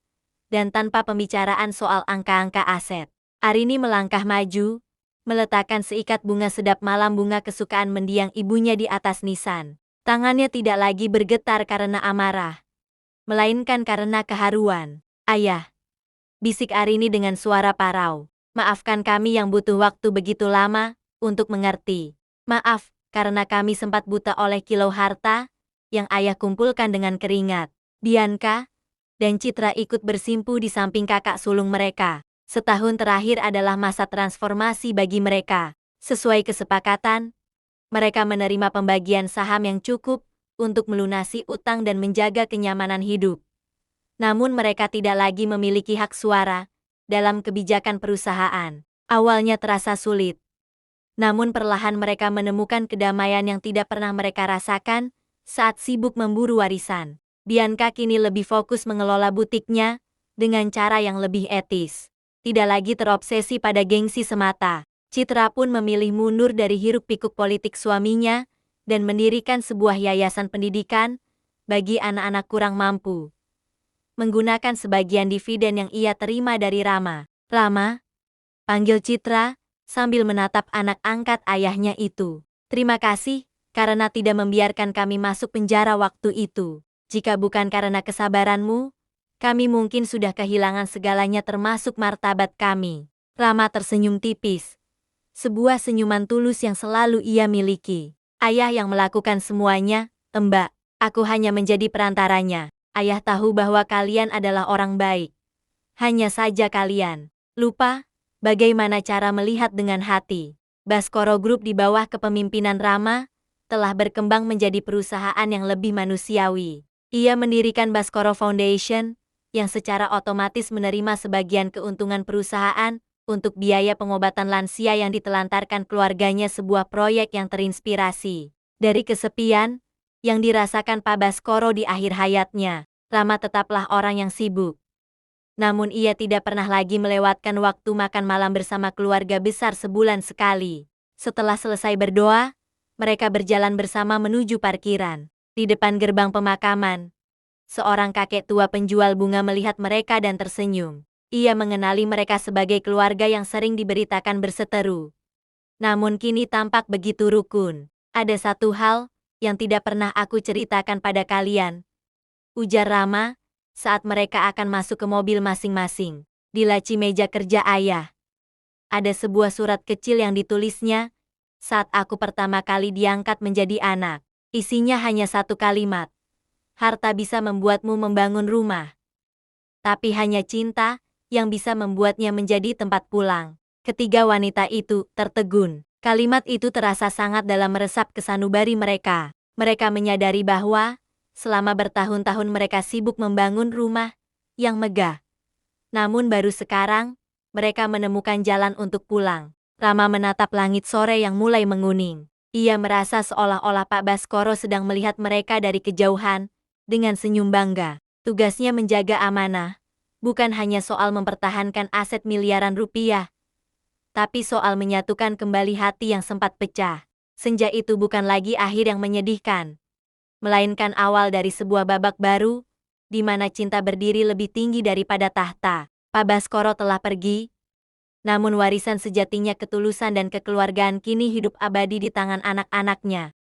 dan tanpa pembicaraan soal angka-angka aset. Arini melangkah maju, meletakkan seikat bunga sedap malam bunga kesukaan mendiang ibunya di atas nisan. Tangannya tidak lagi bergetar karena amarah, melainkan karena keharuan. Ayah, bisik Arini dengan suara parau. Maafkan kami yang butuh waktu begitu lama untuk mengerti. Maaf, karena kami sempat buta oleh kilau harta yang ayah kumpulkan dengan keringat. Bianca dan Citra ikut bersimpuh di samping kakak sulung mereka. Setahun terakhir adalah masa transformasi bagi mereka. Sesuai kesepakatan, mereka menerima pembagian saham yang cukup untuk melunasi utang dan menjaga kenyamanan hidup. Namun mereka tidak lagi memiliki hak suara dalam kebijakan perusahaan. Awalnya terasa sulit, namun perlahan mereka menemukan kedamaian yang tidak pernah mereka rasakan saat sibuk memburu warisan. Bianca kini lebih fokus mengelola butiknya dengan cara yang lebih etis. Tidak lagi terobsesi pada gengsi semata. Citra pun memilih mundur dari hiruk-pikuk politik suaminya dan mendirikan sebuah yayasan pendidikan bagi anak-anak kurang mampu, menggunakan sebagian dividen yang ia terima dari Rama. Rama, panggil Citra sambil menatap anak angkat ayahnya itu. Terima kasih karena tidak membiarkan kami masuk penjara waktu itu. Jika bukan karena kesabaranmu, kami mungkin sudah kehilangan segalanya termasuk martabat kami. Rama tersenyum tipis. Sebuah senyuman tulus yang selalu ia miliki. Ayah yang melakukan semuanya, Mbak. Aku hanya menjadi perantaranya. Ayah tahu bahwa kalian adalah orang baik. Hanya saja kalian lupa Bagaimana cara melihat dengan hati? Baskoro Group di bawah kepemimpinan Rama telah berkembang menjadi perusahaan yang lebih manusiawi. Ia mendirikan Baskoro Foundation yang secara otomatis menerima sebagian keuntungan perusahaan untuk biaya pengobatan lansia yang ditelantarkan keluarganya, sebuah proyek yang terinspirasi dari kesepian yang dirasakan Pak Baskoro di akhir hayatnya. Rama tetaplah orang yang sibuk. Namun ia tidak pernah lagi melewatkan waktu makan malam bersama keluarga besar sebulan sekali. Setelah selesai berdoa, mereka berjalan bersama menuju parkiran. Di depan gerbang pemakaman, seorang kakek tua penjual bunga melihat mereka dan tersenyum. Ia mengenali mereka sebagai keluarga yang sering diberitakan berseteru. Namun kini tampak begitu rukun. Ada satu hal yang tidak pernah aku ceritakan pada kalian, ujar Rama saat mereka akan masuk ke mobil masing-masing. Di laci meja kerja ayah ada sebuah surat kecil yang ditulisnya saat aku pertama kali diangkat menjadi anak. Isinya hanya satu kalimat. Harta bisa membuatmu membangun rumah, tapi hanya cinta yang bisa membuatnya menjadi tempat pulang. Ketiga wanita itu tertegun. Kalimat itu terasa sangat dalam meresap ke sanubari mereka. Mereka menyadari bahwa selama bertahun-tahun mereka sibuk membangun rumah yang megah. Namun baru sekarang, mereka menemukan jalan untuk pulang. Rama menatap langit sore yang mulai menguning. Ia merasa seolah-olah Pak Baskoro sedang melihat mereka dari kejauhan, dengan senyum bangga. Tugasnya menjaga amanah, bukan hanya soal mempertahankan aset miliaran rupiah, tapi soal menyatukan kembali hati yang sempat pecah. Senja itu bukan lagi akhir yang menyedihkan, melainkan awal dari sebuah babak baru, di mana cinta berdiri lebih tinggi daripada tahta. Pak Baskoro telah pergi, namun warisan sejatinya, ketulusan dan kekeluargaan kini hidup abadi di tangan anak-anaknya.